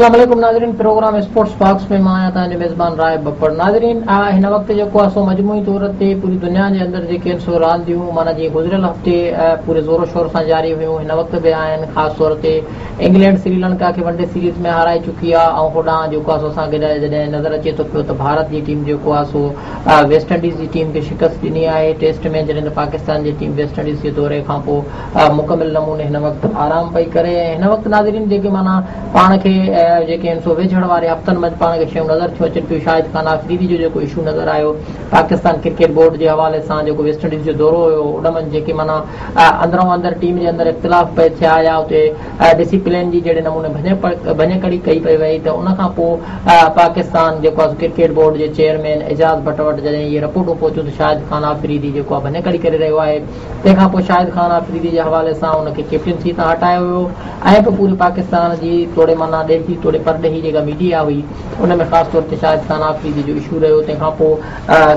अस्सलाम वालेकुम नाज़रीन, प्रोग्राम स्पोर्ट्स बॉक्स में मां आहियां तव्हांजो मेज़बान राय बब्बर। नाज़रीन, हिन वक़्तु जेको आहे सो मजमूई तौर ते पूरी दुनिया जे अंदरि जेके आहिनि सो रांदियूं माना जीअं गुज़िरियल हफ़्ते पूरे ज़ोरो शोर सां जारी हुयूं, हिन वक़्तु बि आहिनि। ख़ासि तौर ते इंग्लैंड श्रीलंका खे वनडे सीरीज़ में हाराए चुकी आहे ऐं होॾां जेको आहे सो असांखे जॾहिं नज़र अचे थो पियो त भारत जी टीम जेको आहे सो वेस्ट इंडीज़ जी टीम खे शिकस्त ॾिनी आहे टेस्ट में, जॾहिं त पाकिस्तान जी टीम वेस्ट इंडीज़ जे दौरे खां पोइ मुकमिल नमूने हिन वक़्तु आराम पई करे। हिन वक़्तु नाज़रीन जेके माना पाण खे जेके आहिनि सो वेझड़ वारे हफ़्तनि में पाण खे शयूं नज़र थियूं अचनि पियूं। शाहिद खान आफ़रीदी जो जेको इशू नज़र आयो पाकिस्तान क्रिकेट बोर्ड जे हवाले सां, जेको वेस्ट इंडीज़ जो दौरो हुयो उन में जेके माना अंदरो अंदरि टीम जे अंदरि इख़्तिलाफ़ पए थिया या उते डिसिप्लिन जी जहिड़े नमूने भञकड़ी कई पई वई त उन खां पोइ पाकिस्तान जेको आहे क्रिकेट बोर्ड जे चेयरमैन एजाज़ भट्ट वटि जॾहिं इहे रिपोर्टूं पहुचियूं त शाहिद खान आफ़रीदी जेको आहे भञकड़ी करे रहियो आहे। तंहिंखां पोइ शाहिद खान आफ़रीदी जे हवाले सां उनखे कैप्टनसी तां हटायो हुयो ऐं पोइ पूरी पाकिस्तान जी तोड़े माना ॾेही तोड़े परॾेही जेका मीडिया हुई उन में ख़ासि तौर ते शाहिद खान आफ़रीदी जो इशू रहियो। तंहिंखां पोइ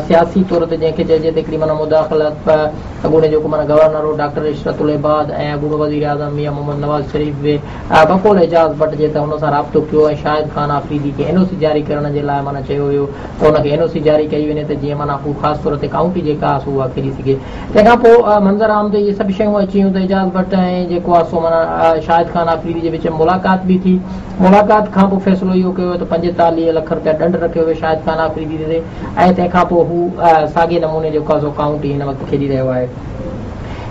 सियासी तौर ते जंहिंखे चइजे त हिकिड़ी माना मुदाख़लत अॻूणे जेको माना गवर्नर हो डॉक्टर इशरतुल इबाद ऐं अॻूणो वज़ीर आज़म मियां मोहम्मद नवाज़ शरीफ़ बि बक़ौल एजाज़ भट्ट जे त हुन सां राब्तो कयो ऐं शाहिद खान आफ़रीदी खे एनओसी जारी करण जे लाइ माना चयो हुयो त हुनखे एनओसी जारी कई वञे त जीअं माना हू ख़ासि तौर ते काउंटी जेका आहे सो उहा खेॾी सघे। तंहिंखां पोइ मंज़र आम ते इहे सभु शयूं अची वियूं त एजाज़ भट्ट ऐं जेको आहे सो माना शाहिद खान आफ़रीदी जे विच में मुलाक़ात बि थी। मुलाक़ात खां पोइ फ़ैसिलो इहो कयो त 45 लख रुपया ॾंढ रखियो वियो शाहिद खान आफ़रीदी ते ऐं तंहिंखां पोइ हू साॻिए नमूने जेको आहे सो काउंटी हिन वक़्तु खेॾी रहियो आहे।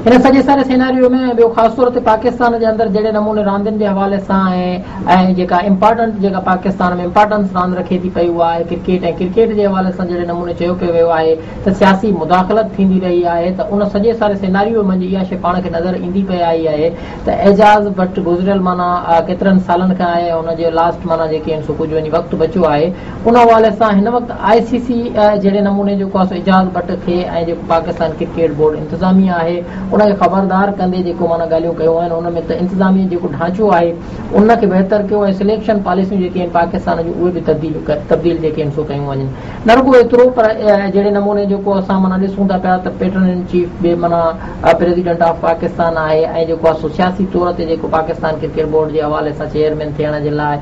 हिन सॼे सारे सिनेरियो में ॿियो ख़ासि तौर ते पाकिस्तान जे अंदरि जहिड़े नमूने रांदियुनि जे हवाले सां ऐं जेका इम्पॉर्टेंट जेका पाकिस्तान में इम्पॉर्टेंस रांदि रखे थी पई उहा आहे क्रिकेट, ऐं क्रिकेट जे हवाले सां जहिड़े नमूने चयो पियो वियो आहे त सियासी मुदाख़लत थींदी रही आहे त उन सॼे सारे सिनेरियो मंझि इहा शइ पाण खे नज़र ईंदी पई आई आहे त एजाज़ भट्ट गुज़िरियल माना केतिरनि सालनि खां आहे हुनजे लास्ट माना जेके आहिनि सो कुझु वञी वक़्तु बचियो आहे उन हवाले सां हिन वक़्तु ICC जहिड़े नमूने जेको आहे सो एजाज़ भट्ट खे ऐं जेको पाकिस्तान क्रिकेट बोर्ड इंतिज़ामिया आहे उनखे ख़बरदार कंदे जेको माना ॻाल्हियूं कयूं आहिनि उन में त इंतिज़ामिया जेको ढांचो आहे उनखे बहितर कयो ऐं सिलेक्शन पॉलिसियूं जेके आहिनि पाकिस्तान जूं उहे बि तब्दील जेके आहिनि सो कयूं वञनि। न रुॻो एतिरो पर जहिड़े नमूने जेको असां माना ॾिसूं था पिया त पैटर्न इन चीफ बि माना प्रेसिडेंट ऑफ पाकिस्तान आहे ऐं जेको आहे सो सियासी तौर ते जेको पाकिस्तान क्रिकेट बोर्ड जे हवाले सां चेयरमैन थियण जे लाइ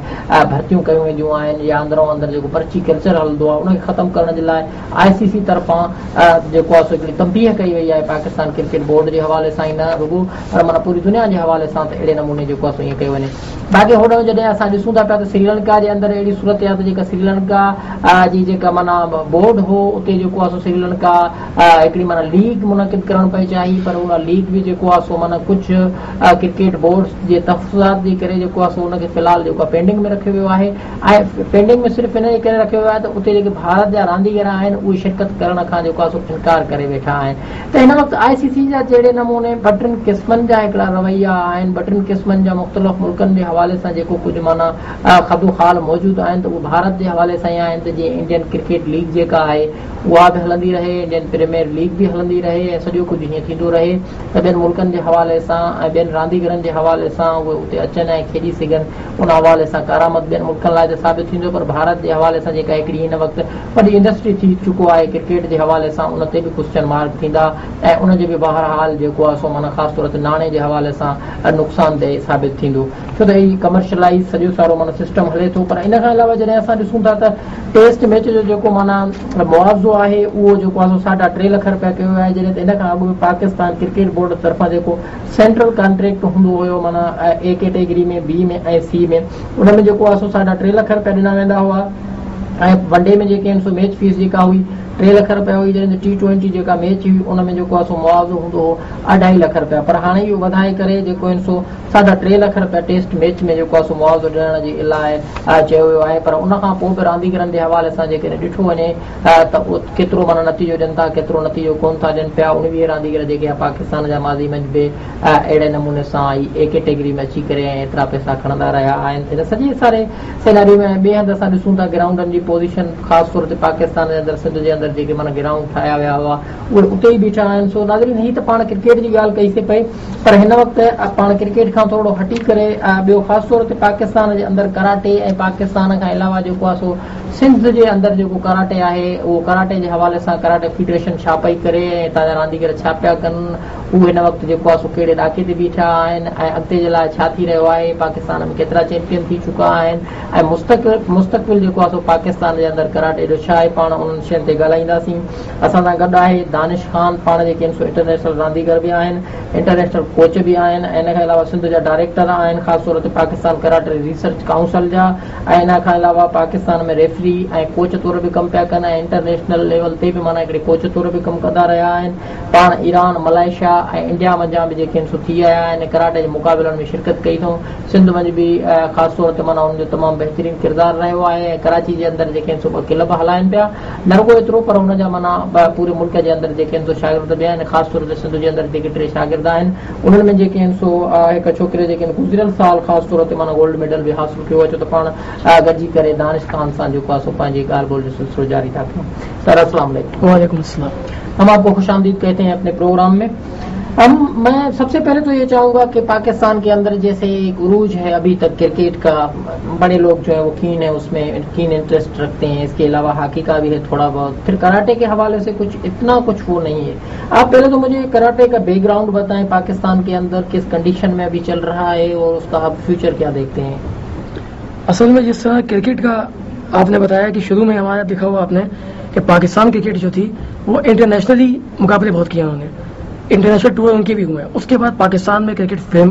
भर्तियूं कयूं वेंदियूं आहिनि या अंदरो अंदरि जेको पर्ची कल्चर हलंदो आहे उनखे ख़तमु करण जे लाइ ICC तरफ़ां जेको आहे सो हिकिड़ी तंबीह कई वई आहे पाकिस्तान क्रिकेट बोर्ड जे हवाले सां ई न रुॻो पर माना पूरी दुनिया जे हवाले सां त अहिड़े नमूने जेको आहे सो ईअं कयो वञे। बाक़ी होॾो जॾहिं असां ॾिसूं था पिया त श्रीलंका जे अंदरि अहिड़ी सूरत आहे त जेका श्रीलंका जी जेका माना बोर्ड हो उते जेको आहे सो श्रीलंका हिकिड़ी माना लीग मुनक़िद करणु पई चाही पर उन लीग बि जेको आहे सो माना कुझु क्रिकेट बोर्ड्स जे तफ़सीलात जे करे जेको आहे सो उनखे फ़िलहालु जेको आहे पेंडिंग में रखियो वियो आहे ऐं पेंडिंग में सिर्फ़ु इन जे करे रखियो वियो आहे त उते जेके भारत जा रांदीगर आहिनि उहे शिरकत करण खां जेको आहे सो इनकार करे वेठा आहिनि। त हिन वक़्तु ICC जा जहिड़े नमूने ॿ टिनि क़िस्मनि जा हिकिड़ा रवैया आहिनि, ॿ टिनि क़िस्मनि जा मुख़्तलिफ़ मुल्कनि जे हवाले सां जेको कुझु माना ख़दुख़ाल मौजूदु आहिनि त उहे भारत जे हवाले सां ई आहिनि त जीअं इंडियन क्रिकेट लीग जेका आहे उहा बि हलंदी रहे, इंडियन प्रीमियर लीग बि हलंदी रहे ऐं सॼो कुझु हीअं थींदो रहे त ॿियनि मुल्कनि जे हवाले सां ऐं ॿियनि रांदीगरनि जे हवाले सां उहे उते अचनि ऐं खेॾी सघनि। उन हवाले सां करामत ॿियनि मुल्कनि लाइ त साबित थींदो पर भारत जे हवाले सां जेका हिकिड़ी हिन वक़्तु वॾी इंडस्ट्री थी चुको आहे क्रिकेट जे हवाले सां उन ते बि क्वेश्चन मार्क थींदा ऐं उनजे बि बहरहाल जेको आहे सो माना ख़ासि तौर ते नाणे जे हवाले सां नुक़सानदेह साबित थींदो छो त हीउ कमर्शलाइज़ सॼो सारो माना सिस्टम हले थो। पर इन खां अलावा जॾहिं असां ॾिसूं था त टेस्ट मैच जो जेको माना मुआवज़ो आहे उहो जेको आहे सो 3.5 लख रुपया कयो वियो आहे जॾहिं त इन खां अॻु में पाकिस्तान क्रिकेट बोर्ड तरफ़ां जेको सेंट्रल कॉन्ट्रैक्ट हूंदो हुयो माना A कैटेगरी में, B में ऐं C में उन में जेको आहे सो 3.5 लख रुपया ॾिना वेंदा हुआ ऐं वनडे में जेके आहिनि सो मैच फीस जेका हुई 3 लख रुपया हुई जॾहिं T20 जेका मैच हुई उन में जेको आहे सो मुआवज़ो हूंदो हो 2.5 लख रुपया पर हाणे इहो वधाए करे जेको आहिनि सो 3.5 लख रुपया टेस्ट मैच में जेको आहे सो मुआवज़ो ॾियण जी इलाही चयो वियो आहे। पर उन खां पोइ बि रांदीगरनि जे हवाले सां जेकॾहिं ॾिठो वञे त केतिरो माना नतीजो ॾियनि था केतिरो नतीजो कोन था ॾियनि पिया। 19 रांदीगर जेके आहे पाकिस्तान जा माज़ी में बि अहिड़े नमूने सां A कैटेगरी में अची करे ऐं एतिरा पैसा खणंदा रहिया आहिनि। हिन सॼे सारे सिनेरियो में ॿिए हंधि असां ॾिसूं था ग्राउंडनि जी पोज़ीशन ख़ासि तौर ते पाकिस्तान जे अंदरि सिंध जे अंदरि जेके माना ग्राउंड ठाहिया विया हुआ उहे उते ई बीठा आहिनि। सो नाज़रीन हीअ त पाण क्रिकेट जी ॻाल्हि कईसीं पई पर हिन वक़्तु पाण क्रिकेट खां खां थोरो हटी करे ॿियो ख़ासि तौर ते पाकिस्तान जे अंदरि कराटे ऐं पाकिस्तान खां अलावा जेको आहे सो सिंध जे अंदरि जेको कराटे आहे उहो कराटे जे हवाले सां कराटे फेडरेशन छा पई करे ऐं हितां जा रांदीगर छा पिया कनि, उहे हिन वक़्तु जेको आहे सो कहिड़े ॾाके ते बीठा आहिनि ऐं अॻिते जे लाइ छा थी रहियो आहे, पाकिस्तान में केतिरा चैंपियन थी चुका आहिनि ऐं मुस्तक़बिल जेको आहे सो पाकिस्तान जे अंदरि कराटे जो छा आहे, पाण उन्हनि शयुनि ते ॻाल्हाईंदासीं। असां सां गॾु आहे दानिश ख़ान, पाण जेके आहिनि सो इंटरनेशनल रांदीगर बि आहिनि, इंटरनेशनल कोच बि आहिनि ऐं इन खां अलावा सिंध जा डायरेक्टर आहिनि, ख़ासि तौर ते पाकिस्तान कराटे रिसर्च काउंसिल जा, ऐं इन खां अलावा पाकिस्तान में रेफरी ऐं कोच तौर बि कमु पिया कनि ऐं इंटरनेशनल लेवल ते बि माना हिकिड़े कोच तौर बि कमु कंदा रहिया आहिनि। पाण ईरान, मलेशिया ऐं इंडिया मंझां बि जेके आहिनि सो थी आया आहिनि, कराटे जे मुक़ाबलनि में शिरकत कई अथऊं। सिंध मंझि बि ख़ासि तौर ते माना हुनजो तमामु बहितरीनु किरदारु रहियो आहे ऐं कराची जे अंदरि जेके आहिनि सो ॿ क्लब हलाइनि पिया, न रुॻो एतिरो पर हुनजा माना पूरे मुल्क जे अंदरि जेके आहिनि सो शागिर्द बि आहिनि, ख़ासि तौर ते सिंध जे अंदरि जेके 3 शागिर्द आहिनि उन्हनि में जेके आहिनि सो हिकु छोकिरे जेके आहिनि गुज़िरियल साल ख़ासि तौर ते माना गोल्ड मेडल बि हासिल कयो आहे। छो त पाण गॾिजी करे दानिश ख़ान सां जेको आहे सो पंहिंजी ॻाल्हि ॿोल जो सिलसिलो जारी था कयूं। सर अस्सलाम वालेकुम। वालेकुम अस्सलाम। हम आपको खुशामदीद कहते हैं अपने प्रोग्राम में। मैं सबसे पहले तो ये चाहूँगा कि पाकिस्तान के अंदर जैसे एक उरूज है अभी तक क्रिकेट का, बड़े लोग जो है वो कीन है, उसमें कीन इंटरेस्ट रखते हैं, इसके अलावा हॉकी का भी है थोड़ा बहुत, फिर कराटे के हवाले से कुछ इतना कुछ वो नहीं है। आप पहले तो मुझे कराटे का बैकग्राउंड बताएं, पाकिस्तान के अंदर किस कंडीशन में अभी चल रहा है और उसका आप फ्यूचर क्या देखते हैं? असल में जिस तरह क्रिकेट का आपने बताया कि शुरू में हमारा दिखा हुआ आपने कि पाकिस्तान क्रिकेट जो थी वो इंटरनेशनली मुकाबले बहुत किए उन्होंने, इंटरनेशनल टूर उनके भी हुए हैं, उसके बाद पाकिस्तान में क्रिकेट फेम,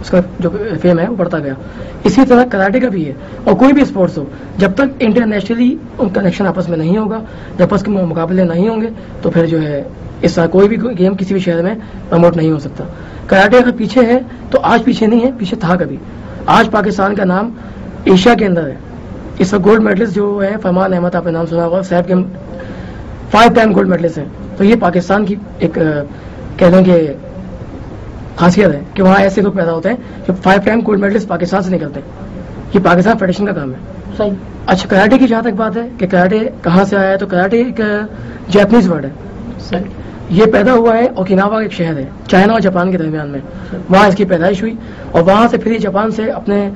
उसका जो फेम है वो बढ़ता गया। इसी तरह कराटे का भी है, और कोई भी स्पोर्ट्स हो, जब तक इंटरनेशनली कनेक्शन आपस में नहीं होगा, जब आपस के मुकाबले नहीं होंगे तो फिर जो है इस तरह कोई भी गेम किसी भी शहर में प्रमोट नहीं हो सकता। कराटे अगर पीछे है तो आज पीछे नहीं है, पीछे था कभी। आज पाकिस्तान का नाम एशिया के अंदर है। इस वक्त गोल्ड मेडलिस्ट जो है फरमान अहमद, आपने नाम सुना होगा, Saif game 5 time gold medallist है। तो ये पाकिस्तान की एक कह लें कि खासियत है कि वहाँ ऐसे लोग पैदा होते हैं जो 5 टाइम गोल्ड मेडलिस्ट पाकिस्तान से निकलते हैं। ये पाकिस्तान फेडरेशन का काम है। सही। अच्छा, कराटे की जहाँ तक बात है कि कराटे कहाँ से आया है, तो कराटे एक जापानीज वर्ड है। सही। ये पैदा हुआ है ओकिनावा एक शहर है चाइना और जापान के दरमियान में, वहाँ इसकी पैदाइश हुई और वहाँ से फिर ये जापान से अपने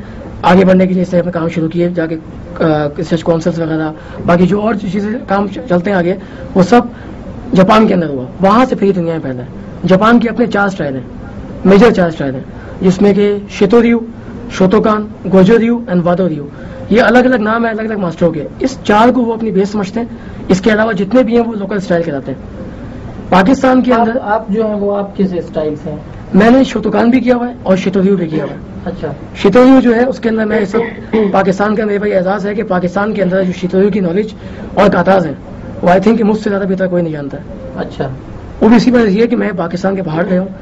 आगे बढ़ने के लिए इसने अपने काम शुरू किए, जाके रिसर्च काउंसिल्स वगैरह बाकी जो और चीज़ें काम चलते हैं आगे वो सब जापान के अंदर हुआ। वहाँ से फिर दुनिया में फैला है। जापान के अपने 4 स्टाइल हैं, मेजर 4 स्टाइल हैं, जिसमें कि शितोरियू, शोतोकान, गोजोरियू एंड वादोरियू, ये अलग अलग नाम है अलग अलग मास्टरों के। इस 4 को वो अपनी बेस समझते हैं। इसके अलावा जितने भी हैं वो लोकल स्टाइल कहलाते हैं। पाकिस्तान के अंदर आप जो है वो आप किस स्टाइल से हैं? मैंने शोतोकान भी किया हुआ है और शितोरियू भी किया हुआ है। अच्छा। शितोरियू जो है उसके अंदर मैं इस पाकिस्तान का मेरे भाई एजाज है कि पाकिस्तान के अंदर जो शितोरियू की नॉलेज और काताज है वो आई थिंक मुझसे ज़्यादा बेहतर कोई नहीं जानता है। अच्छा। वो भी इसी वजह से है कि मैं पाकिस्तान के बाहर गया हूँ,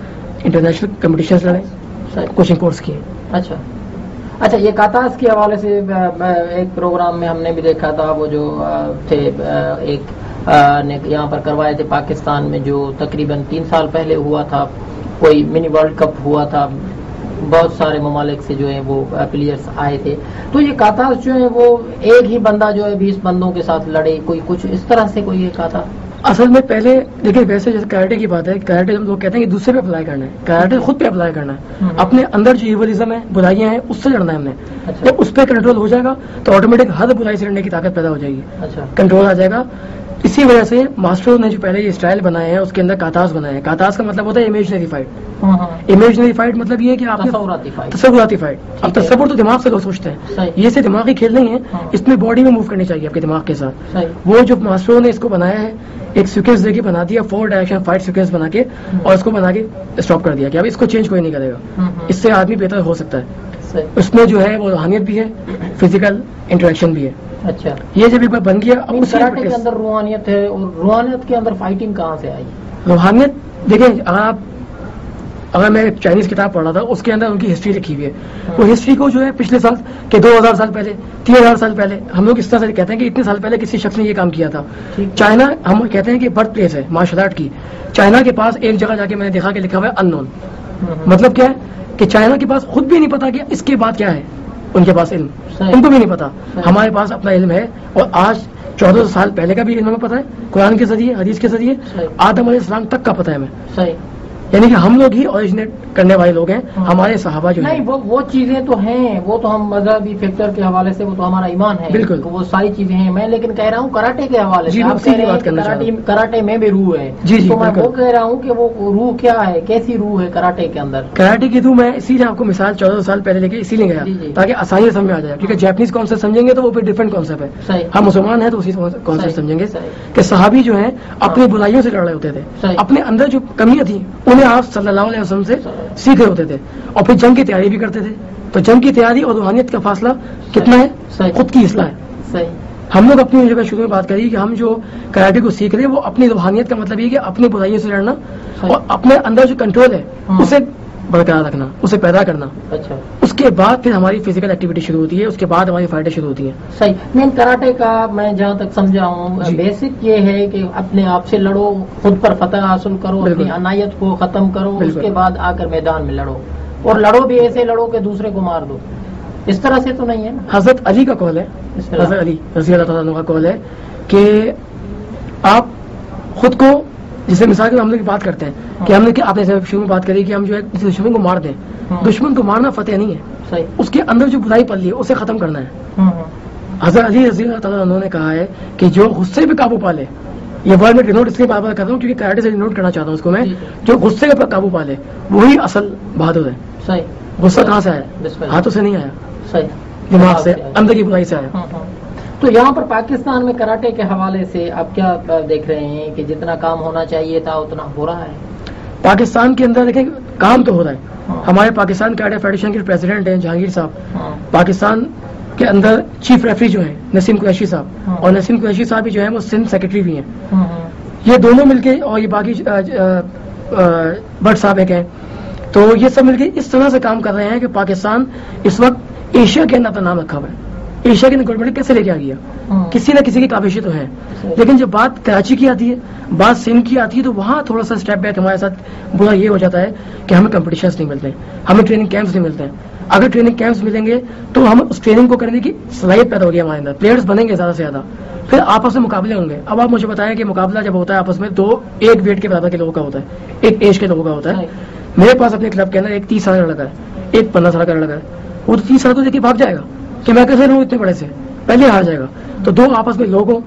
इंटरनेशनल कम्पिटिशन लड़े, कोचिंग कोर्स किए। अच्छा, ये काताज के हवाले से एक प्रोग्राम में हमने भी देखा था, वो जो थे एक ने यहाँ पर करवाए थे पाकिस्तान में, जो तकरीबन 3 साल पहले हुआ था, कोई मिनी वर्ल्ड कप हुआ था, बहुत सारे ममालिक से जो है वो प्लेयर्स आए थे। तो ये काताज जो है वो एक ही बंदा जो है 20 बंदों के साथ लड़े, कोई कुछ इस तरह से कोई एक आता? असल में पहले देखिए, वैसे जैसे कराटे की बात है, कराटे हम लोग कहते हैं कि दूसरे पे अप्लाई करना है, कराटे खुद पे अप्लाई करना है। अपने अंदर जो इवलिज्म है, बुराइयां हैं, उससे लड़ना है हमने। अच्छा। जब उस पर कंट्रोल हो जाएगा तो ऑटोमेटिक हर बुराई से लड़ने की ताकत पैदा हो जाएगी। अच्छा। कंट्रोल आ जाएगा। इसी वजह से मास्टरों ने जो पहले ये स्टाइल बनाए हैं उसके अंदर काताज बनाए हैं। काताज का मतलब होता है इमेजिनरी फाइट। इमेजिनरी फाइट मतलब ये है कि आपने तसव्वुराती फाइट। अब तसव्वुर तो दिमाग से लोग सोचते हैं, ये से दिमागी खेल नहीं है, इसमें बॉडी में मूव करनी चाहिए आपके दिमाग के साथ। वो जो मास्टरों ने इसको बनाया है, एक सीक्वेंस देके बना दिया, 4 डायरेक्शन फाइट सीक्वेंस बना के, और इसको बना के स्टॉप कर दिया कि अब इसको चेंज कोई नहीं करेगा, इससे आदमी बेहतर हो सकता है। उसमें जो है वो रूहानियत भी है, फिजिकल इंटरेक्शन भी है। अच्छा। ये जब एक बार बन गया, अब कराटे के अंदर रूहानियत है, और रूहानियत के अंदर फाइटिंग कहाँ से आई? रूहानियत देखिए, अगर मैं एक चाइनीज किताब पढ़ रहा था, उसके अंदर उनकी हिस्ट्री लिखी हुई है। वो हिस्ट्री को जो है पिछले साल के 2000 साल पहले, 3000 साल पहले, हम लोग इस तरह से कहते हैं कि इतने साल पहले किसी शख्स ने ये काम किया था। चाइना हम कहते हैं कि बर्थ प्लेस है मार्शल आर्ट की। चाइना के पास एक जगह जाके मैंने देखा कि लिखा हुआ है अननोन। मतलब क्या है कि चाइना के पास खुद भी नहीं पता कि इसके बाद क्या है, उनके पास इल्म, उनको भी नहीं पता। हमारे पास अपना इल्म है, और आज 1400 साल पहले का भी इल्म हमें पता है, कुरान के जरिए, हदीस के जरिए, आदम अलैहिस्सलाम तक का पता है हमें। यानी कि हम लोग ही ओरिजिनेट करने वाले लोग हैं, हमारे सहाबा जो नहीं, हैं। वो चीजें तो हैं, वो तो हम मजहबी फैक्टर के हवाले से वो तो हमारा ईमान है, बिल्कुल। वो सारी चीजें हैं। मैं लेकिन कह रहा हूँ कराटे के हवाले जी, से, मैं आप उसी कह की रहे हैं बात कि करना चाह रहा कराटे में भी रूह है, जी, जी, तो मैं बिल्कुल। वो कह रहा हूँ कि वो रूह क्या है, कैसी रूह है कराटे के अंदर। कराटे की तो मैं इसीलिए आपको मिसाल 14 साल पहले लेके इसीलिए गया जी, जी। ताकि आसानी से समझ में आ जाए, क्योंकि जापानीज कॉन्सेप्ट समझेंगे तो वो फिर डिफरेंट कॉन्सेप्ट है, सही। हम मुसलमान हैं तो उसी कॉन्सेप्ट सही, समझेंगे सही। कि सहाबी जो हैं अपनी बुराइयों से लड़ रहे होते थे, सही। अपने अंदर जो कमियां थी उन्हें आप सल्लल्लाहु अलैहि वसल्लम से सीख रहे होते थे, और फिर जंग की तैयारी भी करते थे। तो जंग की तैयारी और रूहानियत का फासला कितना है? सही। खुद की इस्लाह है। सही। हम लोग अपनी जगह शुरू में बात करी कि हम जो कराटे को सीख रहे हैं वो अपनी रूहानियत का मतलब ये कि अपनी बुराइयों से लड़ना सही। और अपने अंदर जो कंट्रोल है उसे बरकरार रखना, उसे पैदा करना। अच्छा, उसके बाद फिर हमारी फिजिकल एक्टिविटी शुरू होती है, उसके बाद हमारी फाइटें शुरू होती हैं। सही। मेन कराटे का मैं जहाँ तक समझा हूँ जी। बेसिक ये है कि अपने आप से लड़ो, खुद पर फतह हासिल करो, बिल्कुल। अपनी अनायत को खत्म करो, बिल्कुल। उसके बाद आकर मैदान में लड़ो, और लड़ो भी ऐसे लड़ो कि दूसरे को मार दो। इस तरह से तो नहीं है ना। हजरत अली का कौल है, इस तरह। हजरत अली रज़ी अल्लाह ताला अन्हु का कौल है कि आप खुद को, जैसे मिसाल के हम लोग बात करते हैं कि हमने कि आपने शुरू में बात करी कि हम जो है किसी दुश्मन को मार दें, दुश्मन को मारना फतेह नहीं है, सही। उसके अंदर जो बुराई पल ली है उसे खत्म करना है। हम्म। हजरत अली रज़ी अल्लाह ताला अन्हु ने कहा है कि जो गुस्से पे काबू पा ले, ये वर्ड में डिनोट इसलिए बार बार कर रहा हूँ क्योंकि कराटे से डिनोट करना चाहता हूँ उसको मैं, जी। जो गुस्से पे काबू पा ले वही असल बहादुर है। सही। गुस्सा कहाँ से आया? बिस्मिल्लाह। हाथों से नहीं आया, सही। दिमाग से, अंदर की बुराई से आया। तो यहाँ पर पाकिस्तान में कराटे के हवाले से आप क्या देख रहे हैं कि जितना काम होना चाहिए था उतना हो रहा है? पाकिस्तान के अंदर देखें काम तो हो रहा है। हाँ। हमारे पाकिस्तान कराटे फेडरेशन के प्रेसिडेंट हैं जहांगीर साहब, हाँ। पाकिस्तान के अंदर चीफ रेफरी जो हैं नसीम कुरैशी हाँ। साहब, और नसीम कुरैशी साहब भी जो है वो सिंध सेक्रेटरी भी हैं। हम्म। ये दोनों मिलके, और ये बाकी भट्ट साहब एक हैं, तो ये सब मिलके इस तरह से काम कर रहे हैं कि पाकिस्तान इस वक्त एशिया के अंदर अपना नाम रखा हुआ है। एशिया के अंदर गोल्ड मेडल कैसे लेके आ गया? किसी न किसी की काबिशें तो है, लेकिन जब बात कराची की आती है, बात सिंध की आती है, तो वहाँ थोड़ा सा स्टेप बैक हमारे साथ बुरा ये हो जाता है कि हमें कंपटीशंस नहीं मिलते, हमें ट्रेनिंग कैंप्स नहीं मिलते हैं। अगर ट्रेनिंग कैंप्स मिलेंगे तो हम उस ट्रेनिंग को करने की सलाहियत पैदा होगी हमारे अंदर, प्लेयर्स बनेंगे ज्यादा से ज्यादा, फिर आपस में मुकाबले होंगे। अब आप मुझे बताएं कि मुकाबला जब होता है आपस में, तो एक वेट के बराबर के लोगों का होता है, एक एज के लोगों का होता है। मेरे पास अपने क्लब के अंदर एक 30 साल का लड़का है, एक 15 साल का लड़का है, वो तो 30 साल को देखिए भाग जाएगा कि मैं कैसे लड़ूं इतने बड़े से, पहले हार जाएगा। तो दो आपस में लोग हों,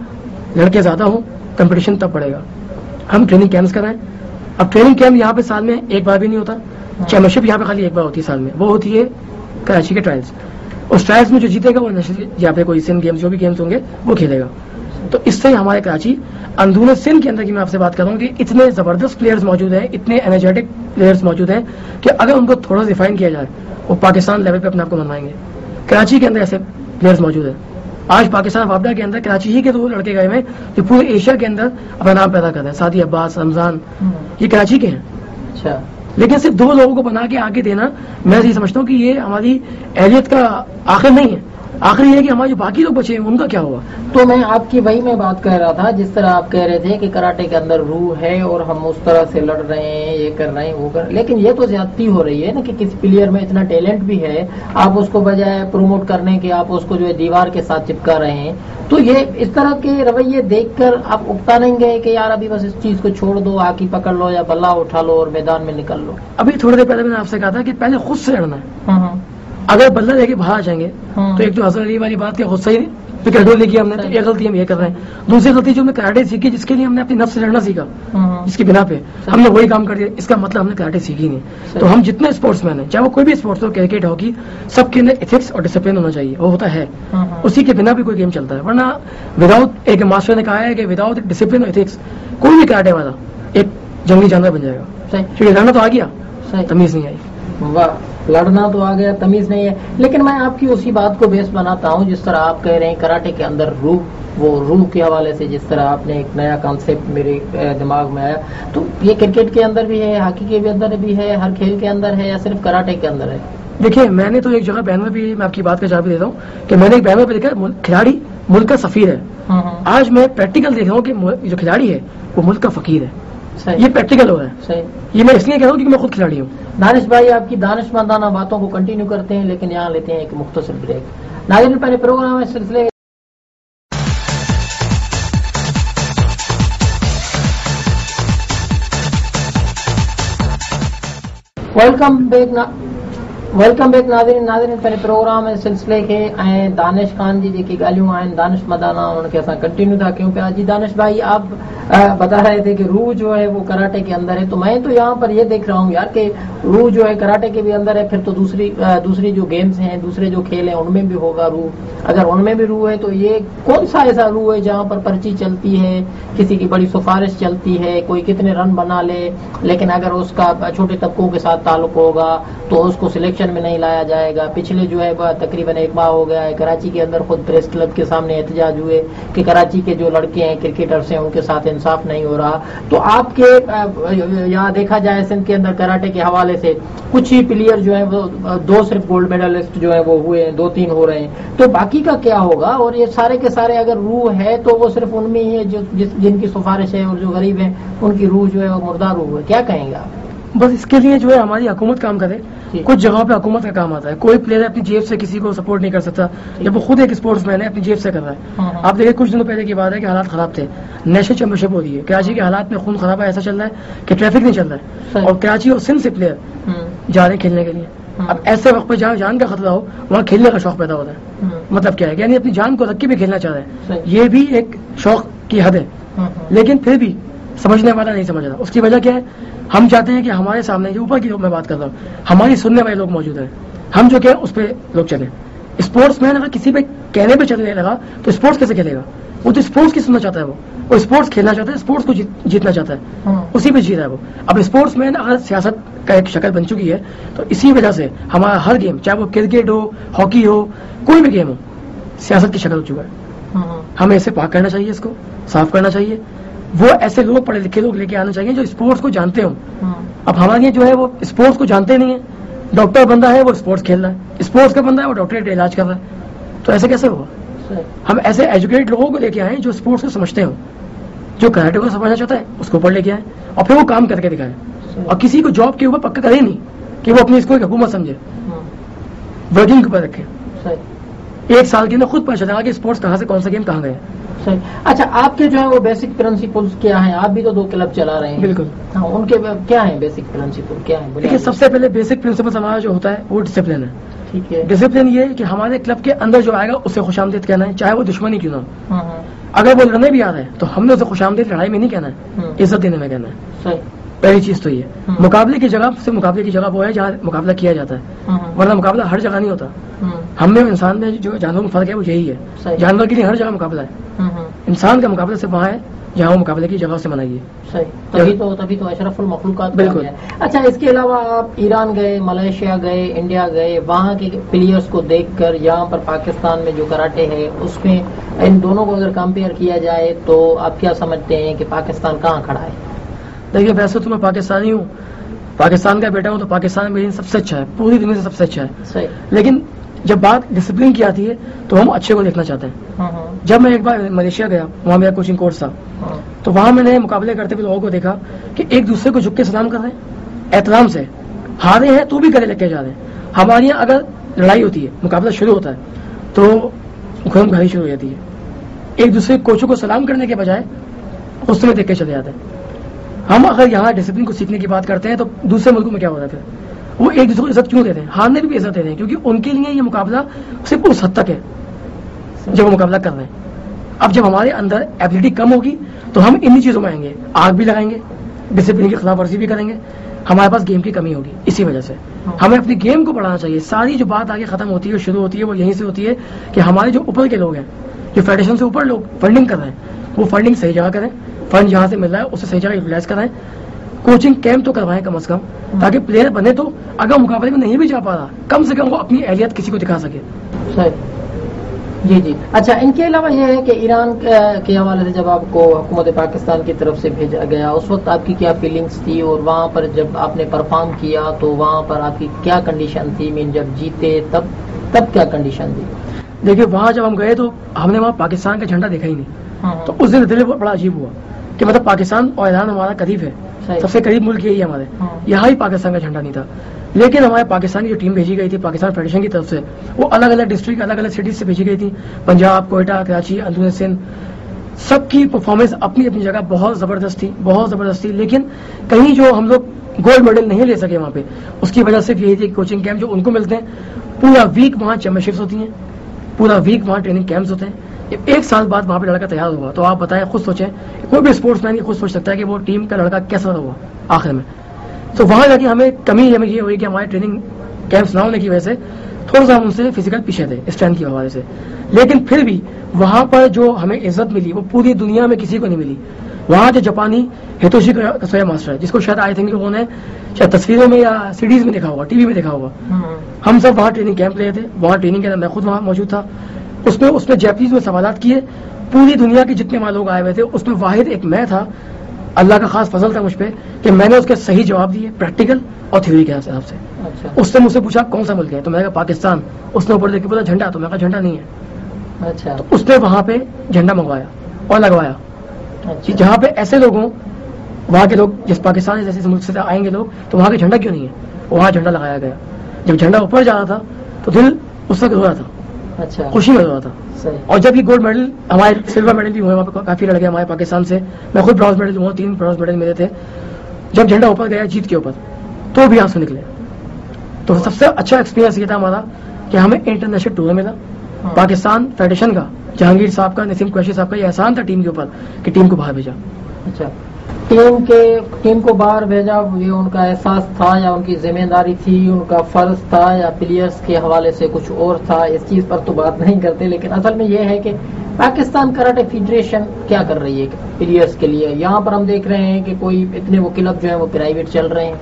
लड़के ज्यादा हों, कंपटीशन तब बढ़ेगा। हम ट्रेनिंग कैंप्स कराएं। अब ट्रेनिंग कैंप यहाँ पे साल में एक बार भी नहीं होता, चैंपियनशिप यहाँ पे खाली एक बार होती है साल में, वो होती है कराची के ट्रायल्स। उस ट्रायल्स में जो जीतेगा वो नेशनल या फिर कोई सिंध गेम्स, जो भी गेम्स होंगे वो खेलेगा। तो इससे हमारे कराची अंदरून सिंध के अंदर की मैं आपसे बात कर रहा हूँ कि इतने जबरदस्त प्लेयर्स मौजूद हैं, इतने एनर्जेटिक प्लेयर्स मौजूद हैं कि अगर उनको थोड़ा रिफाइन किया जाए वो पाकिस्तान लेवल पे अपने आप को मनवाएंगे। कराची के अंदर ऐसे प्लेयर्स मौजूद हैं। आज पाकिस्तान वापडा के अंदर कराची ही के दो लड़के गए हुए जो पूरे एशिया के अंदर अपना नाम पैदा कर रहे हैं, सादी अब्बास, रमजान, ये कराची के हैं। अच्छा। लेकिन सिर्फ दो लोगों को बना के आगे देना, मैं ये समझता हूँ कि ये हमारी अहलियत का आखिर नहीं है। आखिर ये है कि हमारे जो बाकी लोग बचे हैं उनका क्या हुआ। तो मैं आपकी वही मैं बात कर रहा था, जिस तरह आप कह रहे थे कि कराटे के अंदर रूह है और हम उस तरह से लड़ रहे हैं, ये कर रहे हैं, वो कर, लेकिन ये तो ज्यादती हो रही है ना कि किसी प्लेयर में इतना टैलेंट भी है, आप उसको बजाय प्रोमोट करने के आप उसको जो है दीवार के साथ चिपका रहे हैं। तो ये इस तरह के रवैये देखकर आप उकता नहीं गए कि यार अभी बस इस चीज को छोड़ दो, आकी पकड़ लो या बल्ला उठा लो और मैदान में निकल लो? अभी थोड़ी देर पहले मैंने आपसे कहा था कि पहले खुद से लड़ना है। अगर बल्ला लेके बाहर आ जाएंगे तो एक तो हसन अली वाली बात, गुस्सा ही विकेट लेके हमने, तो एक गलती हम ये कर रहे हैं। दूसरी गलती जो हमने कराटे सीखी, जिसके लिए हमने अपनी नफ्स से लड़ना सीखा, जिसकी बिना पे हमने वही काम कर दिया, इसका मतलब हमने कराटे सीखी नहीं। तो हम जितने स्पोर्ट्समैन हैं, चाहे वो कोई भी स्पोर्ट्स हो, क्रिकेट, हॉकी, सबके अंदर एथिक्स और डिसिप्लिन होना चाहिए, वो होता है। उसी के बिना भी कोई गेम चलता है, वरना विदाउट, एक मास्टर ने कहा है कि विदाउट डिसिप्लिन और एथिक्स कोई भी कराटे वाला एक जंगली जानवर बन जाएगा। क्योंकि लड़ना तो आ गया, तमीज नहीं आई। वाह, लड़ना तो आ गया, तमीज नहीं है। लेकिन मैं आपकी उसी बात को बेस बनाता हूँ जिस तरह आप कह रहे हैं कराटे के अंदर रूह, वो रूह के हवाले से जिस तरह आपने एक नया कॉन्सेप्ट मेरे दिमाग में आया, तो ये क्रिकेट के अंदर भी है, हॉकी के भी अंदर भी है, हर खेल के अंदर है या सिर्फ कराटे के अंदर है? देखिए, मैंने तो एक जगह बयान में भी, मैं आपकी बात का जवाब देता हूँ कि मैंने एक बयान में देखा खिलाड़ी मुल्क का सफीर है। आज मैं प्रैक्टिकल देख रहा हूँ कि जो खिलाड़ी है वो मुल्क का फकीर है। ये प्रैक्टिकल हो रहा है। सही। ये मैं इसलिए कह रहा हूँ क्योंकि मैं खुद खिलाड़ी हूँ। दानिश भाई, आपकी दानिशमंदाना बातों को कंटिन्यू करते हैं, लेकिन यहाँ लेते हैं एक मुख्तसर ब्रेक। नाज़रीन, पहले प्रोग्राम में सिलसिले वेलकम बैक नाज़रीन पंहिंजे प्रोग्राम ऐं सिलसिले खे ऐं दानिश खान जी जेकी ॻाल्हियूं आहिनि दानिश मदाना उनखे असां कंटिन्यू था कयूं पिया। जी दानिश भाई, आप बता रहे थे कि रूह जो है वो कराटे के अंदर है, तो मैं तो यहाँ पर ये देख रहा हूँ यार कि रूह जो है कराटे के भी अंदर है, फिर तो दूसरी जो गेम्स हैं, दूसरे जो खेल हैं उनमें भी होगा रूह। अगर उनमें भी रूह है तो ये कौन सा ऐसा रूह है जहाँ पर पर्ची चलती है, किसी की बड़ी सिफारिश चलती है, कोई कितने रन बना ले, लेकिन अगर उसका छोटे तबकों के साथ ताल्लुक होगा तो उसको सिलेक्शन में नहीं लाया जाएगा। पिछले जो है वह तकरीबन एक माह हो गया है, कराची के अंदर खुद प्रेस क्लब के सामने एहतजाज हुए कि कराची के जो लड़के हैं क्रिकेटर्स हैं उनके साथ इंसाफ नहीं हो रहा। तो आपके यहाँ देखा जाए सिंध के अंदर कराटे के हवाले से कुछ ही प्लेयर जो है वो 2 सिर्फ गोल्ड मेडलिस्ट जो है वो हुए हैं, 2-3 हो रहे हैं, तो बाकी का क्या होगा? और ये सारे के सारे अगर रूह है तो वो सिर्फ उनमें ही है जिनकी सिफारिश है, और जो गरीब है उनकी रूह जो है वो मुर्दा रूह है। क्या कहेंगे आप? बस इसके लिए जो है हमारी हुकूमत काम करे। कुछ जगहों पे हुकूमत का काम आता है, कोई प्लेयर अपनी जेब से किसी को सपोर्ट नहीं कर सकता, जब वो खुद एक स्पोर्ट्समैन है अपनी जेब से कर रहा है। आप देखिए कुछ दिनों पहले की बात है कि हालात खराब थे, नेशनल चैंपियनशिप हो रही है, कराची के हालात में खून खराबा ऐसा चल रहा है कि ट्रैफिक नहीं चल रहा है, और कराची और सिंध से प्लेयर जा रहे हैं खेलने के लिए। अब ऐसे वक्त पे जहाँ जान का खतरा हो वहाँ खेलने का शौक पैदा होता है। मतलब क्या है, यानी अपनी जान को रख के भी खेलना चाह रहे हैं, ये भी एक शौक की हद है, लेकिन फिर भी समझने वाला नहीं समझ रहा। उसकी वजह क्या है, हम चाहते हैं कि हमारे सामने जो ऊपर की मैं बात कर रहा हूँ, हमारी सुनने वाले लोग मौजूद हैं, हम जो क्या उस पर लोग चले। स्पोर्ट्समैन अगर किसी पे कहने पे चलने लगा तो स्पोर्ट्स कैसे खेलेगा? वो तो स्पोर्ट्स की सुनना चाहता है, वो स्पोर्ट्स खेलना चाहता है, स्पोर्ट्स को जीतना चाहता है, उसी पे जीत रहा है वो। अब स्पोर्ट्समैन अगर सियासत का एक शक्ल बन चुकी है तो इसी वजह से हमारा हर गेम, चाहे वो क्रिकेट हो, हॉकी हो, कोई भी गेम हो, सियासत की शक्ल हो चुका है। हमें इसे पाक करना चाहिए, इसको साफ करना चाहिए। वो ऐसे लोग, पढ़े लिखे लोग लेके आना चाहिए जो स्पोर्ट्स को जानते हो। अब हमारे जो है वो स्पोर्ट्स को जानते नहीं है। डॉक्टर बंदा है वो स्पोर्ट्स खेल रहा है, स्पोर्ट्स का बंदा है वो डॉक्टरेट इलाज कर रहा है, तो ऐसे कैसे होगा? हम ऐसे एजुकेटेड लोगों को लेके आए जो स्पोर्ट्स को समझते हो, जो कराटे को समझना चाहता है उसको पढ़ लेके आए, और फिर वो काम करके दिखाए, और किसी को जॉब के ऊपर पक्का करे नहीं कि वो अपनी इसको एक हुकूमत समझे, वर्किंग के ऊपर रखे। 1 साल के अंदर खुद पता चलेगा कि स्पोर्ट्स कहाँ से कौन सा गेम कहाँ गए। अच्छा, आपके जो है वो बेसिक प्रिंसिपल्स क्या हैं? आप भी तो 2 क्लब चला रहे हैं। बिल्कुल। हाँ, उनके क्या हैं बेसिक प्रिंसिपल, क्या है? देखिए, सबसे पहले बेसिक प्रिंसिपल हमारा जो होता है वो डिसिप्लिन है। ठीक है। डिसिप्लिन ये है कि हमारे क्लब के अंदर जो आएगा उससे खुशामदीद कहना है, चाहे वो दुश्मनी क्यों ना हो। अगर वो लड़ने भी आ रहे हैं तो हमने उसे खुशामदीद लड़ाई में नहीं कहना है, इज्जत देने में कहना है। पहली चीज तो ये। मुकाबले की जगह से मुकाबले की जगह वो है जहाँ मुकाबला किया जाता है, वरना मुकाबला हर जगह नहीं होता। हम में इंसान में जो जानवर में फर्क है वो यही है। जानवर के लिए हर जगह मुकाबला है, इंसान का मुकाबला सिर्फ वहाँ है जहाँ वो मुकाबले की जगह से मनाइए। सही, तभी तो अशरफुल मखलूकात। बिल्कुल। अच्छा, इसके अलावा आप ईरान गए, मलेशिया गए, इंडिया गए, वहाँ के प्लेयर्स को देखकर यहाँ पर पाकिस्तान में जो कराटे है उसमें इन दोनों को अगर कंपेयर किया जाए तो आप क्या समझते हैं कि पाकिस्तान कहाँ खड़ा है? देखिए, वैसे तो मैं पाकिस्तानी हूँ, पाकिस्तान का बेटा हूँ, तो पाकिस्तान में सबसे अच्छा है, पूरी दुनिया से सबसे अच्छा है। सही। लेकिन जब बात डिसिप्लिन की आती है तो हम अच्छे को देखना चाहते हैं। जब मैं एक बार मलेशिया गया, वहाँ मेरा कोचिंग कोर्स था, तो वहाँ मैंने मुकाबले करते हुए लोगों को देखा कि एक दूसरे को झुक के सलाम कर रहे हैं, एहतराम से। हारे हैं तो भी गले लेके जा रहे हैं। हमारे यहाँ अगर लड़ाई होती है, मुकाबला शुरू होता है तो घड़ी शुरू हो जाती है, एक दूसरे कोचों को सलाम करने के बजाय गुस्से में देख के चले जाते हैं। हम अगर यहाँ डिसिप्लिन को सीखने की बात करते हैं तो दूसरे मुल्कों में क्या होता है, फिर वो एक दूसरे को इज्जत क्यों देते हैं? हारने भी इज्जत देते हैं, क्योंकि उनके लिए ये मुकाबला सिर्फ उस हद तक है जब वो मुकाबला कर रहे हैं। अब जब हमारे अंदर एबिलिटी कम होगी तो हम इन्हीं चीजों में आएंगे, आग भी लगाएंगे, डिसिप्लिन की खिलाफ वर्जी भी करेंगे, हमारे पास गेम की कमी होगी। इसी वजह से हमें अपनी गेम को बढ़ाना चाहिए। सारी जो बात आगे खत्म होती है, शुरू होती है, वो यहीं से होती है कि हमारे जो ऊपर के लोग हैं, जो फेडरेशन से ऊपर लोग फंडिंग कर रहे हैं, वो फंडिंग सही जगह करें, फंड जहाँ से मिल रहा है उसे सही जगह यूटिलाइज कराएं, कोचिंग कैंप तो करवाएं कम से कम, ताकि प्लेयर बने तो अगर मुकाबले में नहीं भी जा पा रहा, कम से कम वो अपनी अहलियत किसी को दिखा सके। सही। जी। अच्छा, इनके अलावा यह है कि ईरान के हवाले से जब आपको हुकूमत पाकिस्तान की तरफ से भेजा गया, उस वक्त आपकी क्या फीलिंग्स थी, और वहाँ पर जब आपने परफॉर्म किया तो वहाँ पर आपकी क्या कंडीशन थी? मीन जब जीते तब क्या कंडीशन थी? देखिए, वहाँ जब हम गए तो हमने वहाँ पाकिस्तान का झंडा देखा ही नहीं। तो उस दिन दिल बड़ा अजीब हुआ कि मतलब पाकिस्तान और ईरान हमारा करीब है, सबसे करीब मुल्क यही है हमारे, यहाँ ही पाकिस्तान का झंडा नहीं था। लेकिन हमारे पाकिस्तान की जो टीम भेजी गई थी पाकिस्तान फेडरेशन की तरफ से, वो अलग अलग डिस्ट्रिक्ट, अलग अलग सिटीज से भेजी गई थी, पंजाब, कोयटा, कराची, अंदरून सिंध। सबकी परफॉर्मेंस अपनी अपनी जगह बहुत जबरदस्त थी, बहुत जबरदस्त थी। लेकिन कहीं जो हम लोग گولڈ میڈل نہیں لے سکے وہاں پہ، اس کی وجہ صرف یہی تھی کہ کوچنگ کیمپ جو ان کو ملتے ہیں، پورا ویک وہاں چیمپئن شپس ہوتی ہیں، پورا ویک وہاں ٹریننگ کیمپس ہوتے ہیں، ایک سال بعد وہاں پہ لڑکا تیار ہوا، تو آپ بتائیں، خود سوچیں، کوئی بھی اسپورٹس مین خود سوچ سکتا ہے کہ وہ ٹیم کا لڑکا کیسا ہوا آخر میں. تو وہاں جا کے ہمیں کمی یہ ہوئی کہ ہمارے ٹریننگ کیمپس نہ ہونے کی وجہ سے تھوڑا سا ہم ان سے فزیکل پیچھے تھے اسٹرینتھ کے حوالے سے، لیکن پھر بھی وہاں پر جو ہمیں عزت ملی وہ پوری دنیا میں کسی کو نہیں ملی. وہاں جو جاپانی ہیتوشی کسویا ماسٹر ہے، جس کو شاید آئی تھنک لوگوں نے شاید تصویروں میں یا سیڈیز میں دیکھا ہوگا، ٹی وی میں دیکھا ہوگا، ہم سب وہاں ٹریننگ کیمپ لے تھے، وہاں ٹریننگ کے اندر میں خود وہاں موجود تھا. اس میں جیپنیز میں سوالات کیے، پوری دنیا کے جتنے وہاں لوگ آئے ہوئے تھے اس میں واحد ایک میں تھا، اللہ کا خاص فضل تھا مجھ پہ کہ میں نے اس کے صحیح جواب دیے پریکٹیکل اور تھیوری کے حساب سے. اس نے مجھ سے پوچھا کون سا ملک ہے، تو میں نے کہا پاکستان. اس نے اوپر دیکھ کے بولا جھنڈا، تو میں کہا جھنڈا نہیں ہے. اچھا. تو اس نے وہاں پہ جھنڈا منگوایا اور لگوایا. جہاں پہ ایسے لوگ ہوں، وہاں کے لوگ جس پاکستان جیسے ملک سے آئیں گے لوگ، تو وہاں کا جھنڈا کیوں نہیں ہے؟ وہاں جھنڈا لگایا گیا. جب جھنڈا اوپر جا رہا تھا تو دل اس وقت ہو رہا تھا، اچھا، خوشی میں ہو رہا تھا. اور جب یہ گولڈ میڈل، ہمارے سلور میڈل بھی ہوئے وہاں پہ کافی لڑکے ہمارے پاکستان سے، میں خود برونز میڈل ہوا، 3 برونز میڈل میرے تھے. جب جھنڈا اوپر گیا جیت کے اوپر تو بھی آنسو نکلے. تو سب سے اچھا ایکسپیرینس یہ تھا ہمارا کہ ہمیں انٹرنیشنل ٹور ملا. پاکستان فیڈریشن کا، جہانگیر صاحب کا، نسیم قریشی صاحب کا یہ احسان تھا ٹیم کے اوپر کہ ٹیم کو باہر بھیجا. اچھا، ٹیم کو باہر بھیجا، یہ ان کا احساس تھا یا ان کی ذمہ داری تھی، ان کا فرض تھا، یا پلیئرس کے حوالے سے کچھ اور تھا؟ اس چیز پر تو بات نہیں کرتے، لیکن اصل میں یہ ہے کہ پاکستان کراٹے فیڈریشن کیا کر رہی ہے پلیئرس کے لیے. یہاں پر ہم دیکھ رہے ہیں کہ کوئی اتنے وہ کلب جو ہیں وہ پرائیویٹ چل رہے ہیں.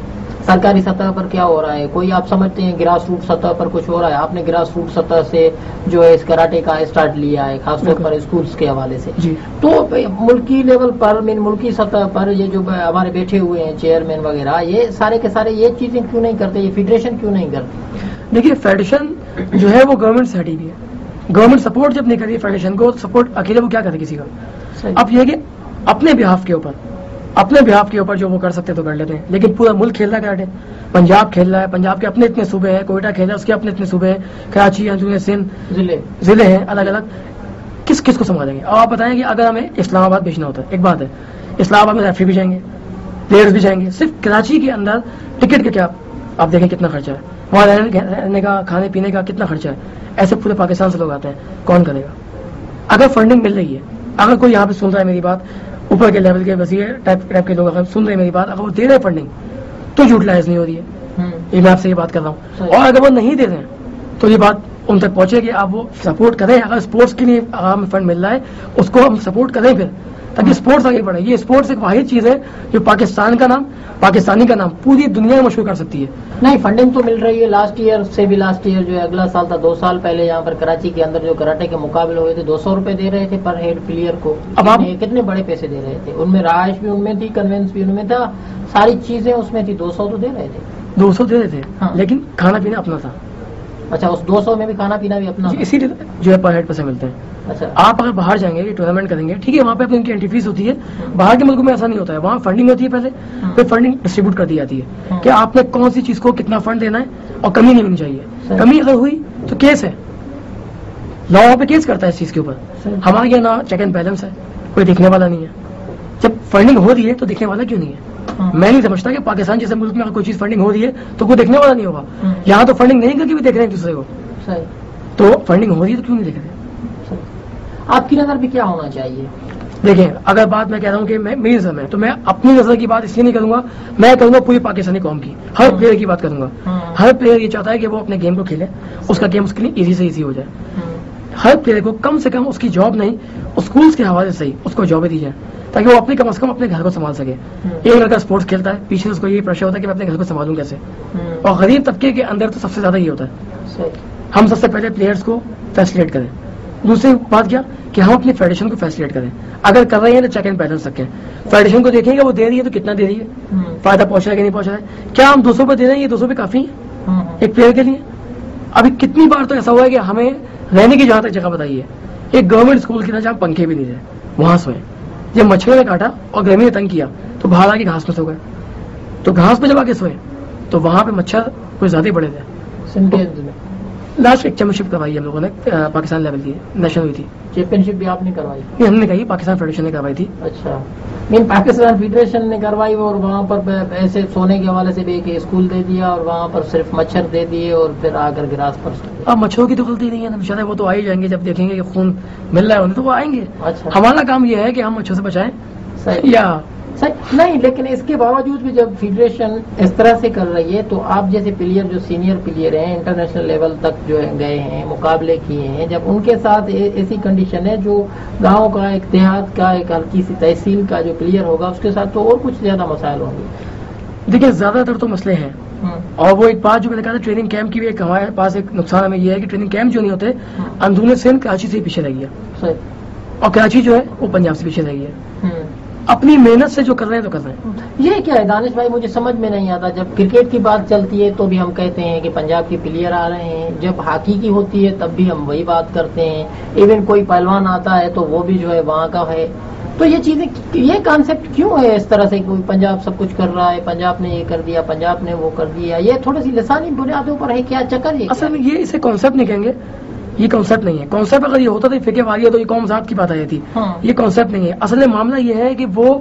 سرکاری سطح پر کیا ہو رہا ہے؟ کوئی آپ سمجھتے ہیں گراس روٹ سطح پر کچھ ہو رہا ہے؟ آپ نے گراس روٹ سطح سے جو ہے اس کراٹے کا اسٹارٹ لیا ہے، خاص طور پر اسکولس کے حوالے سے. تو ملکی لیول پر، ملکی سطح پر یہ جو ہمارے بیٹھے ہوئے ہیں چیئرمین وغیرہ، یہ سارے کے سارے یہ چیزیں کیوں نہیں کرتے؟ یہ فیڈریشن کیوں نہیں کرتی؟ دیکھیے، فیڈریشن جو ہے وہ گورنمنٹ سے ہٹی ہوئی ہے. گورنمنٹ سپورٹ جب نہیں کرتی فیڈریشن کو، سپورٹ اکیلے وہ کیا کرے کسی کا. اب یہ کہ اپنے بہاف کے اوپر جو وہ کر سکتے تو کر لیتے ہیں، لیکن پورا ملک کھیل رہا ہے کراٹے. پنجاب کھیل رہا ہے، پنجاب کے اپنے اتنے صوبے ہیں، کوئٹہ کھیل رہا ہے اس کے اپنے اتنے صوبے ہیں، کراچی، اندرون سندھ ضلع ہیں الگ الگ. کس کو سنبھالیں گے؟ اور آپ بتائیں کہ اگر ہمیں اسلام آباد بھیجنا ہوتا ہے، ایک بات ہے، اسلام آباد میں ریفری بھی جائیں گے، پلیئرز بھی جائیں گے. صرف کراچی کے اندر ٹکٹ کے کیا آپ دیکھیں کتنا خرچہ ہے، وہاں رہنے کا، کھانے پینے کا کتنا خرچہ ہے. ایسے پورے پاکستان سے لوگ آتے ہیں، کون کرے گا؟ اگر فنڈنگ مل رہی ہے، اگر کوئی یہاں پہ سن رہا ہے میری بات، اوپر کے لیول کے وزیر ٹائپ کے لوگ اگر سن رہے ہیں میری بات، اگر وہ دے رہے فنڈنگ تو یوٹیلائز نہیں ہو رہی ہے. یہ میں آپ سے یہ بات کر رہا ہوں. اور اگر وہ نہیں دے رہے ہیں تو یہ بات ان تک پہنچے کہ آپ وہ سپورٹ کریں. اگر اسپورٹس کے لیے ہمیں فنڈ مل رہا ہے اس کو ہم سپورٹ کریں پھر، تاکہ اسپورٹس آگے بڑھے. یہ اسپورٹس ایک واحد چیز ہے جو پاکستان کا نام، پاکستانی کا نام پوری دنیا میں مشہور کر سکتی ہے. نہیں، فنڈنگ تو مل رہی ہے. لاسٹ ایئر سے بھی، لاسٹ ایئر جو ہے اگلا سال تھا، 2 سال پہلے یہاں پر کراچی کے اندر جو کراٹے کے مقابلے ہوئے تھے 200 روپے دے رہے تھے پر ہیڈ پلیئر کو. اب آپ کتنے بڑے پیسے دے رہے تھے؟ ان میں رہائش بھی ان میں تھی، کنوینس بھی ان میں تھا، ساری چیزیں اس میں تھی. 200 تو دے رہے تھے، 200 دے رہے تھے، لیکن کھانا پینا اپنا تھا. اچھا، اس 200 میں بھی کھانا پینا بھی اپنا؟ اسی لیے جو ہے پر ہیڈ پیسے ملتے ہیں. اچھا، آپ اگر باہر جائیں گے، ٹورنامنٹ کریں گے، ٹھیک ہے، وہاں پہ اپنی ان کی انٹری فیس ہوتی ہے. باہر کے ملکوں میں ایسا نہیں ہوتا ہے، وہاں فنڈنگ ہوتی ہے پہلے، پھر فنڈنگ ڈسٹریبیوٹ کر دی جاتی ہے کہ آپ نے کون سی چیز کو کتنا فنڈ دینا ہے، اور کمی نہیں ہونی چاہیے. کمی اگر ہوئی تو کیس ہے، لا وہاں پہ کیس کرتا ہے اس چیز کے اوپر. ہمارے یہاں نہ چیک اینڈ بیلنس ہے، کوئی دیکھنے والا نہیں ہے. جب فنڈنگ ہو رہی ہے تو دیکھنے والا کیوں نہیں ہے؟ میں نہیں سمجھتا کہ پاکستان جیسے ملک میں اگر کوئی چیز فنڈنگ ہو رہی ہے تو کوئی دیکھنے والا نہیں ہوگا. یہاں تو فنڈنگ نہیں کر کے بھی دیکھ رہے ہیں دوسرے کو، تو فنڈنگ ہو رہی ہے تو کیوں نہیں دیکھ رہے؟ آپ کی نظر بھی کیا ہونا چاہیے؟ دیکھیں، اگر بات میں کہہ رہا ہوں کہ میری نظر میں، تو میں اپنی نظر کی بات اس لیے نہیں کروں گا، میں کروں گا پوری پاکستانی قوم کی، ہر پلیئر کی بات کروں گا. ہر پلیئر یہ چاہتا ہے کہ وہ اپنے گیم کو کھیلے، اس کا گیم اس کے لیے ایزی سے ایزی ہو جائے. ہر پلیئر کو کم سے کم اس کی جاب نہیں، اسکولس کے حوالے سے ہی اس کو جابیں دی جائیں تاکہ وہ اپنی کم از کم اپنے گھر کو سنبھال سکے. ایک لڑکا اسپورٹس کھیلتا ہے، پیچھے اس کو یہ پریشر ہوتا ہے کہ میں اپنے گھر کو سنبھالوں کیسے. اور غریب طبقے کے اندر تو سب سے زیادہ یہ ہوتا ہے. ہم سب سے پہلے پلیئرس کو فیسلیٹ کریں. دوسری بات کیا کہ ہم اپنی فیڈریشن کو فیسلیٹ کریں. اگر کر رہے ہیں تو چیک اینڈ بیلنس رکھیں. فیڈریشن کو دیکھیں گے وہ دے رہی ہے تو کتنا دے رہی ہے، فائدہ پہنچ رہا ہے کہ نہیں پہنچ رہا ہے. کیا ہم 200 پہ دے رہے ہیں؟ یہ 200 پہ کافی ہے ایک پلیئر کے لیے؟ ابھی کتنی بار تو ایسا ہوا ہے کہ ہمیں رہنے کی جہاں تک جگہ بتائیے، ایک گورنمنٹ اسکول کی طرح جہاں پنکھے بھی نہیں تھے وہاں سوئے. جب مچھروں نے کاٹا اور گرمی نے تنگ کیا تو باہر آ کے گھاس میں سو گئے. تو گھاس پہ جب آ کے سوئے تو وہاں پہ مچھر کچھ زیادہ بڑے تھے. لاسٹ ایک چیمپئن شپ کروائی ہم لوگوں نے پاکستان لیول کی، نیشنل ہوئی تھی. چیمپئن شپ بھی آپ نے کروائی؟ ہم نے کہی پاکستان فیڈریشن نے کروائی تھی. اچھا. मीन पाकिस्तान फेडरेशन ने करवाई और वहाँ पर ऐसे सोने के हवाले से भी एक स्कूल दे दिया और वहाँ पर सिर्फ मच्छर दे दिए और फिर आकर गिरास पर सो गए। अब मच्छरों की तो गलती नहीं है ना, बेचारे वो तो आ ही जाएंगे, जब देखेंगे कि खून मिल रहा है उन्हें तो वो आएंगे। अच्छा, हमारा काम ये है कि हम मच्छरों से बचाएं। सही या सही नहीं, लेकिन इसके बावजूद भी जब फेडरेशन इस तरह से कर रही है तो आप जैसे प्लेयर जो सीनियर प्लेयर हैं, इंटरनेशनल लेवल तक जो है गए हैं, मुकाबले किए हैं, जब उनके साथ ऐसी कंडीशन है जो गांव का, एक देहात का, एक हल्की सी तहसील का जो प्लेयर होगा उसके साथ तो और कुछ ज्यादा मसाइल होंगे। देखिए ज्यादातर तो मसले हैं, और वो एक बात जो मैंने कहा था ट्रेनिंग कैंप की भी एक हमारे पास एक नुकसान हमें ये है कि ट्रेनिंग कैंप जो नहीं होते, अंदरूनी सिंध कराची से पीछे रह गया, सही, और कराची जो है वो पंजाब से पीछे रह गया। अपनी मेहनत से जो कर रहे हैं तो कर रहे हैं। ये क्या है दानिश भाई, मुझे समझ में नहीं आता। जब क्रिकेट की बात चलती है तो भी हम कहते हैं कि पंजाब के प्लेयर आ रहे हैं, जब हॉकी की होती है तब भी हम वही बात करते हैं, इवन कोई पहलवान आता है तो वो भी जो है वहाँ का है। तो ये चीजें, ये कॉन्सेप्ट क्यों है इस तरह से, कोई पंजाब सब कुछ कर रहा है, पंजाब ने ये कर दिया, पंजाब ने वो कर दिया, ये थोड़ी सी लिसानी बुनियादों पर है क्या चक्कर? असल में ये इसे कॉन्सेप्ट नहीं कहेंगे, ये कॉन्सेप्ट नहीं है। कॉन्सेप्ट अगर ये होता तो फिक्र वाली है तो ये कौम साहब की बात आई थी। ये कॉन्सेप्ट नहीं है। असल में मामला ये है कि वो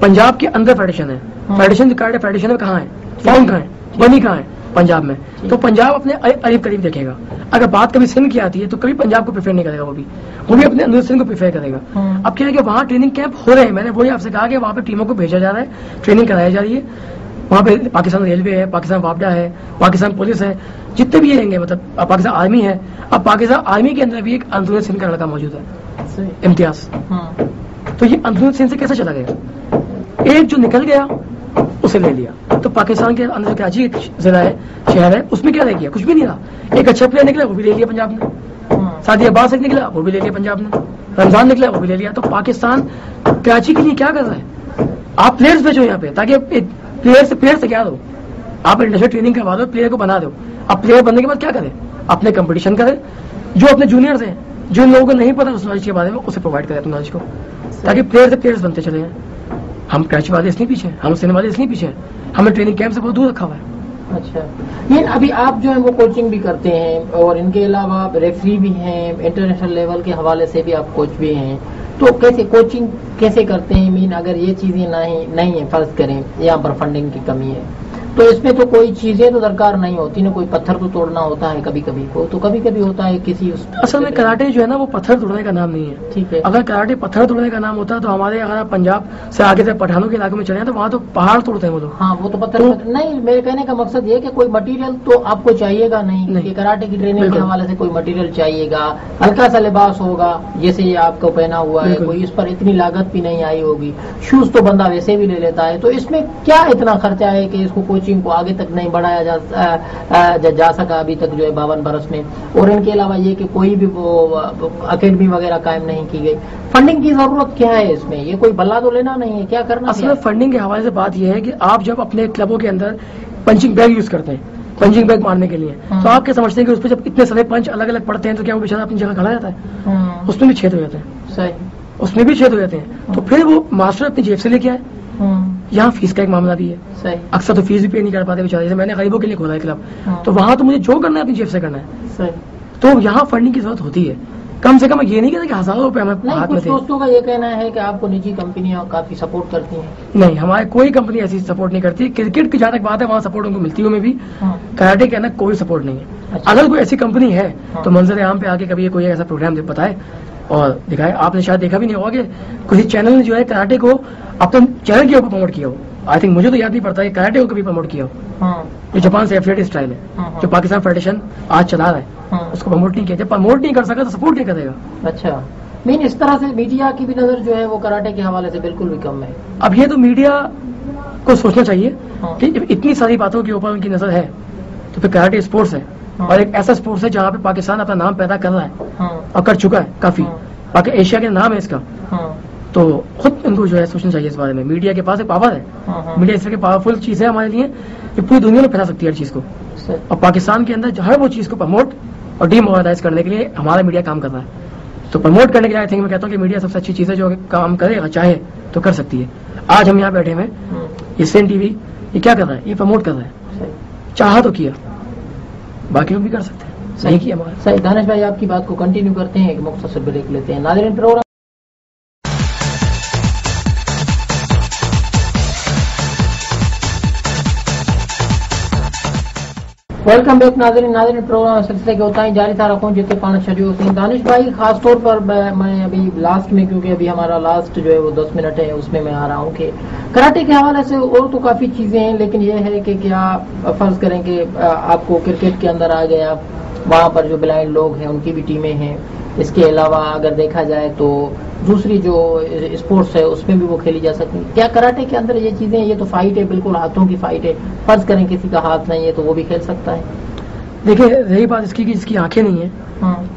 पंजाब के अंदर फेडरेशन है, फेडरेशन जो कार्ड है, फेडरेशन में कहाँ है, फॉर्म कहाँ है, बनी कहाँ है, पंजाब में। तो पंजाब अपने करीब करीब देखेगा। अगर बात कभी सिंध की आती है तो कभी पंजाब को प्रेफर नहीं करेगा, वो भी अपने अंदर सिंध को प्रेफर करेगा। अब क्या है कि वहाँ ट्रेनिंग कैंप हो रहे हैं, मैंने वही आपसे कहा कि वहाँ पे टीमों को भेजा जा रहा है, ट्रेनिंग कराई जा रही है। वहाँ पे पाकिस्तान रेलवे है, पाकिस्तान वापडा है, पाकिस्तान पुलिस है, जितने भी रहेंगे, मतलब पाकिस्तान आर्मी है। अब पाकिस्तान आर्मी के अंदर भी एक अंदरूनी सिंध का लड़का मौजूद है, इम्तियाज। तो ये अंदरूनी सिंध से कैसे चला गया? एक जो निकल गया उसे ले लिया। तो पाकिस्तान के अंदर कराची जिला है, शहर है, उसमें क्या रह गया? कुछ भी नहीं रहा। एक अच्छा प्लेयर निकला वो भी ले लिया पंजाब ने, सादी अब्बास एक निकला वो भी ले लिया पंजाब ने, रमजान निकला वो भी ले लिया। तो पाकिस्तान कराची के लिए क्या कर रहा है? आप प्लेयर्स भेजो यहाँ पे, ताकि प्लेयर से क्या दो, आप इंटरनेशनल ट्रेनिंग करवा दो, प्लेयर को बना दो। अब प्लेयर बनने के बाद क्या करें? अपने कंपटीशन करें, जो अपने जूनियर्स हैं, जो लोगों को नहीं पता उस नॉलेज के बारे में, उसे प्रोवाइड करें अपने नॉलेज को, ताकि प्लेयर से प्लेयर्स बनते चले हैं। हम कराची वाले इसलिए पीछे हैं, हम सिंध वाले इसलिए पीछे हैं, हमें ट्रेनिंग कैंप से बहुत दूर रखा हुआ है। अच्छा, ये अभी आप जो है वो कोचिंग भी करते हैं और इनके अलावा रेफरी भी हैं, इंटरनेशनल लेवल के हवाले से भी आप कोच भी हैं, तो कैसे कोचिंग कैसे करते हैं? मीन अगर ये चीजें नहीं है, फर्ज करें यहाँ पर फंडिंग की कमी है, तो इसमें तो कोई चीजें तो दरकार नहीं होती ना, कोई पत्थर तो तोड़ना होता है कभी कभी को, तो कभी कभी होता है किसी असल में कराटे जो है ना वो पत्थर तोड़ने का नाम नहीं है। ठीक है, अगर कराटे पत्थर तोड़ने का नाम होता तो हमारे अगर आप पंजाब से आगे से पठानों के इलाके में चले तो वहाँ तो पहाड़ तोड़ते हैं वो लोग। हाँ, वो तो पत्थर नहीं, मेरे कहने का मकसद ये कि कोई मटेरियल तो आपको चाहिएगा नहीं कि कराटे की ट्रेनिंग के हवाले से कोई मटेरियल चाहिएगा, हल्का सा लिबास होगा जैसे ये आपको पहना हुआ है, कोई इस पर इतनी लागत भी नहीं आई होगी, शूज तो बंदा वैसे भी ले लेता है, तो इसमें क्या इतना खर्चा है कि इसको कोचिंग को आगे तक नहीं बढ़ाया जा सका अभी तक जो है 52 बरस में? और इनके अलावा ये कि कोई भी वो अकेडमी वगैरह कायम नहीं की गई, फंडिंग की जरूरत क्या है इसमें? ये कोई बल्ला तो लेना नहीं है, क्या करना? असल में फंडिंग के हवाले से बात यह है कि आप जब अपने क्लबों के अंदर पंचिंग बैग यूज करते हैं, पंचिंग बैग मारने के लिए, तो आप क्या समझते हैं कि उस पर जब इतने सारे पंच अलग अलग पड़ते हैं तो क्या वो बेचारा अपनी जगह खड़ा जाता है? उसमें भी छेद हो जाते हैं। सही, उसमें भी छेद हो जाते हैं। तो फिर वो मास्टर अपनी जेब से लेके आए। यहाँ फीस का एक मामला भी है, सही, अक्सर तो फीस भी पे नहीं कर पाते बेचारे। जैसे मैंने गरीबों के लिए खोला है क्लब, तो वहाँ तो मुझे जो करना है अपनी जेब से करना है। सही, तो यहाँ फंडिंग की जरूरत होती है। कम से कम ये नहीं कहते कि हजारों रुपए हमें हाथ में थे। दोस्तों का ये कहना है कि आपको निजी कंपनियां काफी सपोर्ट करती हैं। नहीं, हमारे कोई कंपनी ऐसी सपोर्ट नहीं करती। क्रिकेट की जहाँ तक बात है वहाँ सपोर्ट उनको मिलती है, में भी कराटे के अंदर कोई सपोर्ट नहीं है। अच्छा। अगर कोई ऐसी कंपनी है तो मंजर आम पे आके कभी कोई ऐसा प्रोग्राम बताए और दिखाए। आपने शायद देखा भी नहीं होगा कि किसी चैनल ने जो है कराटे को अपने चैनल के ऊपर प्रमोट किया हो। आई थिंक, मुझे तो याद नहीं पड़ता कि कराटे को कभी प्रमोट किया हो। जो जापान से एफिलिएट स्टाइल है, जो पाकिस्तान फेडरेशन आज चला रहा है, उसको प्रमोट नहीं किया। जब प्रमोट नहीं कर सका तो सपोर्ट नहीं करेगा। अच्छा, मीन इस तरह से मीडिया की भी नजर जो है वो कराटे के हवाले से बिल्कुल भी कम है। अब ये तो मीडिया को सोचना चाहिए कि इतनी सारी बातों के ऊपर उनकी नजर है तो फिर कराटे स्पोर्ट्स है, और एक ऐसा स्पोर्ट्स है जहाँ पे पाकिस्तान अपना नाम पैदा कर रहा है और कर चुका है काफी। बाकी एशिया के नाम है इसका, तो खुद इनको जो है सोचना चाहिए इस बारे में। मीडिया के पास एक पावर है, मीडिया इस तरह की पावरफुल चीज है हमारे लिए कि पूरी दुनिया में फैला सकती है हर चीज को। और पाकिस्तान के अंदर हर वो चीज को प्रमोट और डिमोनेटाइज करने के लिए हमारा मीडिया काम कर रहा है। तो प्रमोट करने के लिए आई थिंक मैं कहता हूँ कि मीडिया सबसे अच्छी चीज है जो काम करे और चाहे तो कर सकती है। आज हम यहाँ बैठे हुए, ये सेन टीवी ये क्या कर रहा है? ये प्रमोट कर रहा है, चाहा तो किया, बाकी लोग भी कर सकते हैं, सही किया हमारा। सही। दानिश भाई, आपकी बात को कंटिन्यू करते हैं, एक मुख्तसर ब्रेक लेते हैं। नाज़रीन, प्रोग्राम वेलकम बैक नाज़रीन प्रोग्राम सिलसिले के उतना ही जारी था रखूँ जितने पाँच छठी होती हैं। दानिश भाई, खास तौर पर मैं अभी लास्ट में, क्योंकि अभी हमारा लास्ट जो है वो 10 मिनट है, उसमें मैं आ रहा हूँ कि कराटे के हवाले से और तो काफ़ी चीज़ें हैं, लेकिन ये है कि क्या फ़र्ज़ करें कि आपको क्रिकेट के अंदर आ गए, आप वहाँ पर जो ब्लाइंड लोग हैं उनकी भी टीमें हैं, इसके अलावा अगर देखा जाए तो दूसरी जो स्पोर्ट्स है उसमें भी वो खेली जा सकती है। क्या कराटे के अंदर ये चीज़ें, ये तो फाइट है, बिल्कुल हाथों की फाइट है, फ़र्ज़ करें किसी का हाथ नहीं है तो वो भी खेल सकता है? देखिए, रही बात इसकी कि जिसकी आंखें नहीं है,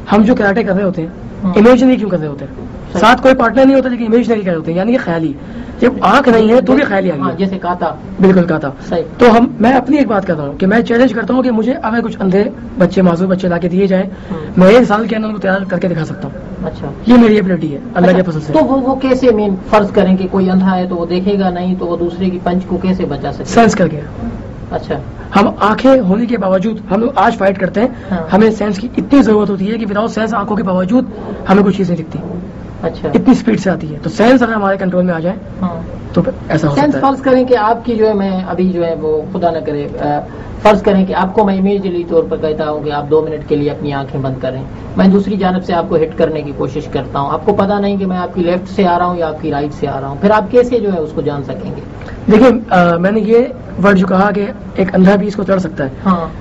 हम जो कराटे कर रहे होते हैं इमेजिनरी क्यों कर रहे होते हैं, साथ कोई पार्टनर नहीं होता लेकिन इमेजिनरी कर रहे होते हैं, यानी कि ख्याली। जब आंख नहीं है तो भी ख्याली आ गई, जैसे काता, बिल्कुल काता। तो मैं अपनी एक बात करता हूँ कि मैं चैलेंज करता हूँ कि मुझे अगर कुछ अंधे बच्चे, मासूम बच्चे लाके दिए जाए, मैं 1 साल के अंदर उनको तैयार करके दिखा सकता हूँ। अच्छा, ये मेरी एबिलिटी है अल्लाह के फजल से। तो वो कैसे, मीन फर्ज करें कि कोई अंधा है तो वो देखेगा नहीं, तो वो दूसरे की पंच को कैसे बचा सकते? सेंस करके। अच्छा, हम आंखें होने के बावजूद हम लोग आज फाइट करते हैं, हमें सेंस की इतनी जरूरत होती है कि विदाउट सेंस आंखों के बावजूद हमें कोई चीज नहीं दिखती। अच्छा, इतनी स्पीड से आती है, तो सेंस अगर हमारे कंट्रोल में आ जाए तो ऐसा हो सकता है। सेंस फर्ज करें कि आपकी जो है, मैं अभी जो है वो खुदा न करे, फर्ज करें कि आपको मैं इमेजिनरी तौर पर कहता हूँ कि आप 2 मिनट के लिए अपनी आंखें बंद करें, मैं दूसरी जानब से आपको हिट करने की कोशिश करता हूँ, आपको पता नहीं कि मैं आपकी लेफ्ट से आ रहा हूँ या आपकी राइट से आ रहा हूँ, फिर आप कैसे जो है उसको जान सकेंगे? देखिए, मैंने ये वर्ड जो कहा कि एक अंधा भी इसको चढ़ सकता है। हाँ,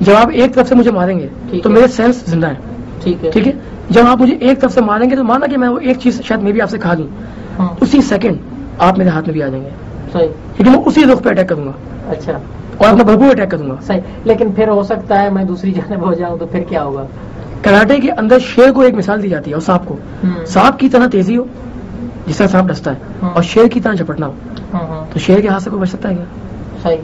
जब आप एक तरफ से मुझे मारेंगे तो मेरे सेंस जिंदा है, ठीक है, ठीक है। जब आप मुझे एक तरफ से मारेंगे तो माना कि मैं वो एक चीज शायद मैं भी आपसे खा लूं, उसी सेकंड आप मेरे हाथ में भी आ जाएंगे, सही, लेकिन मैं उसी रुख पे अटैक करूंगा। अच्छा, और अपना भरपूर अटैक करूंगा। सही, लेकिन फिर हो सकता है मैं दूसरी जानब हो जाऊं तो फिर क्या होगा? कराटे के अंदर शेर को एक मिसाल दी जाती है और सांप को, सांप की तरह तेजी हो जिस तरह सांप डसता है, और शेर की तरह झपटना हो, तो शेर के हाथ से कोई बच सकता है क्या? सही,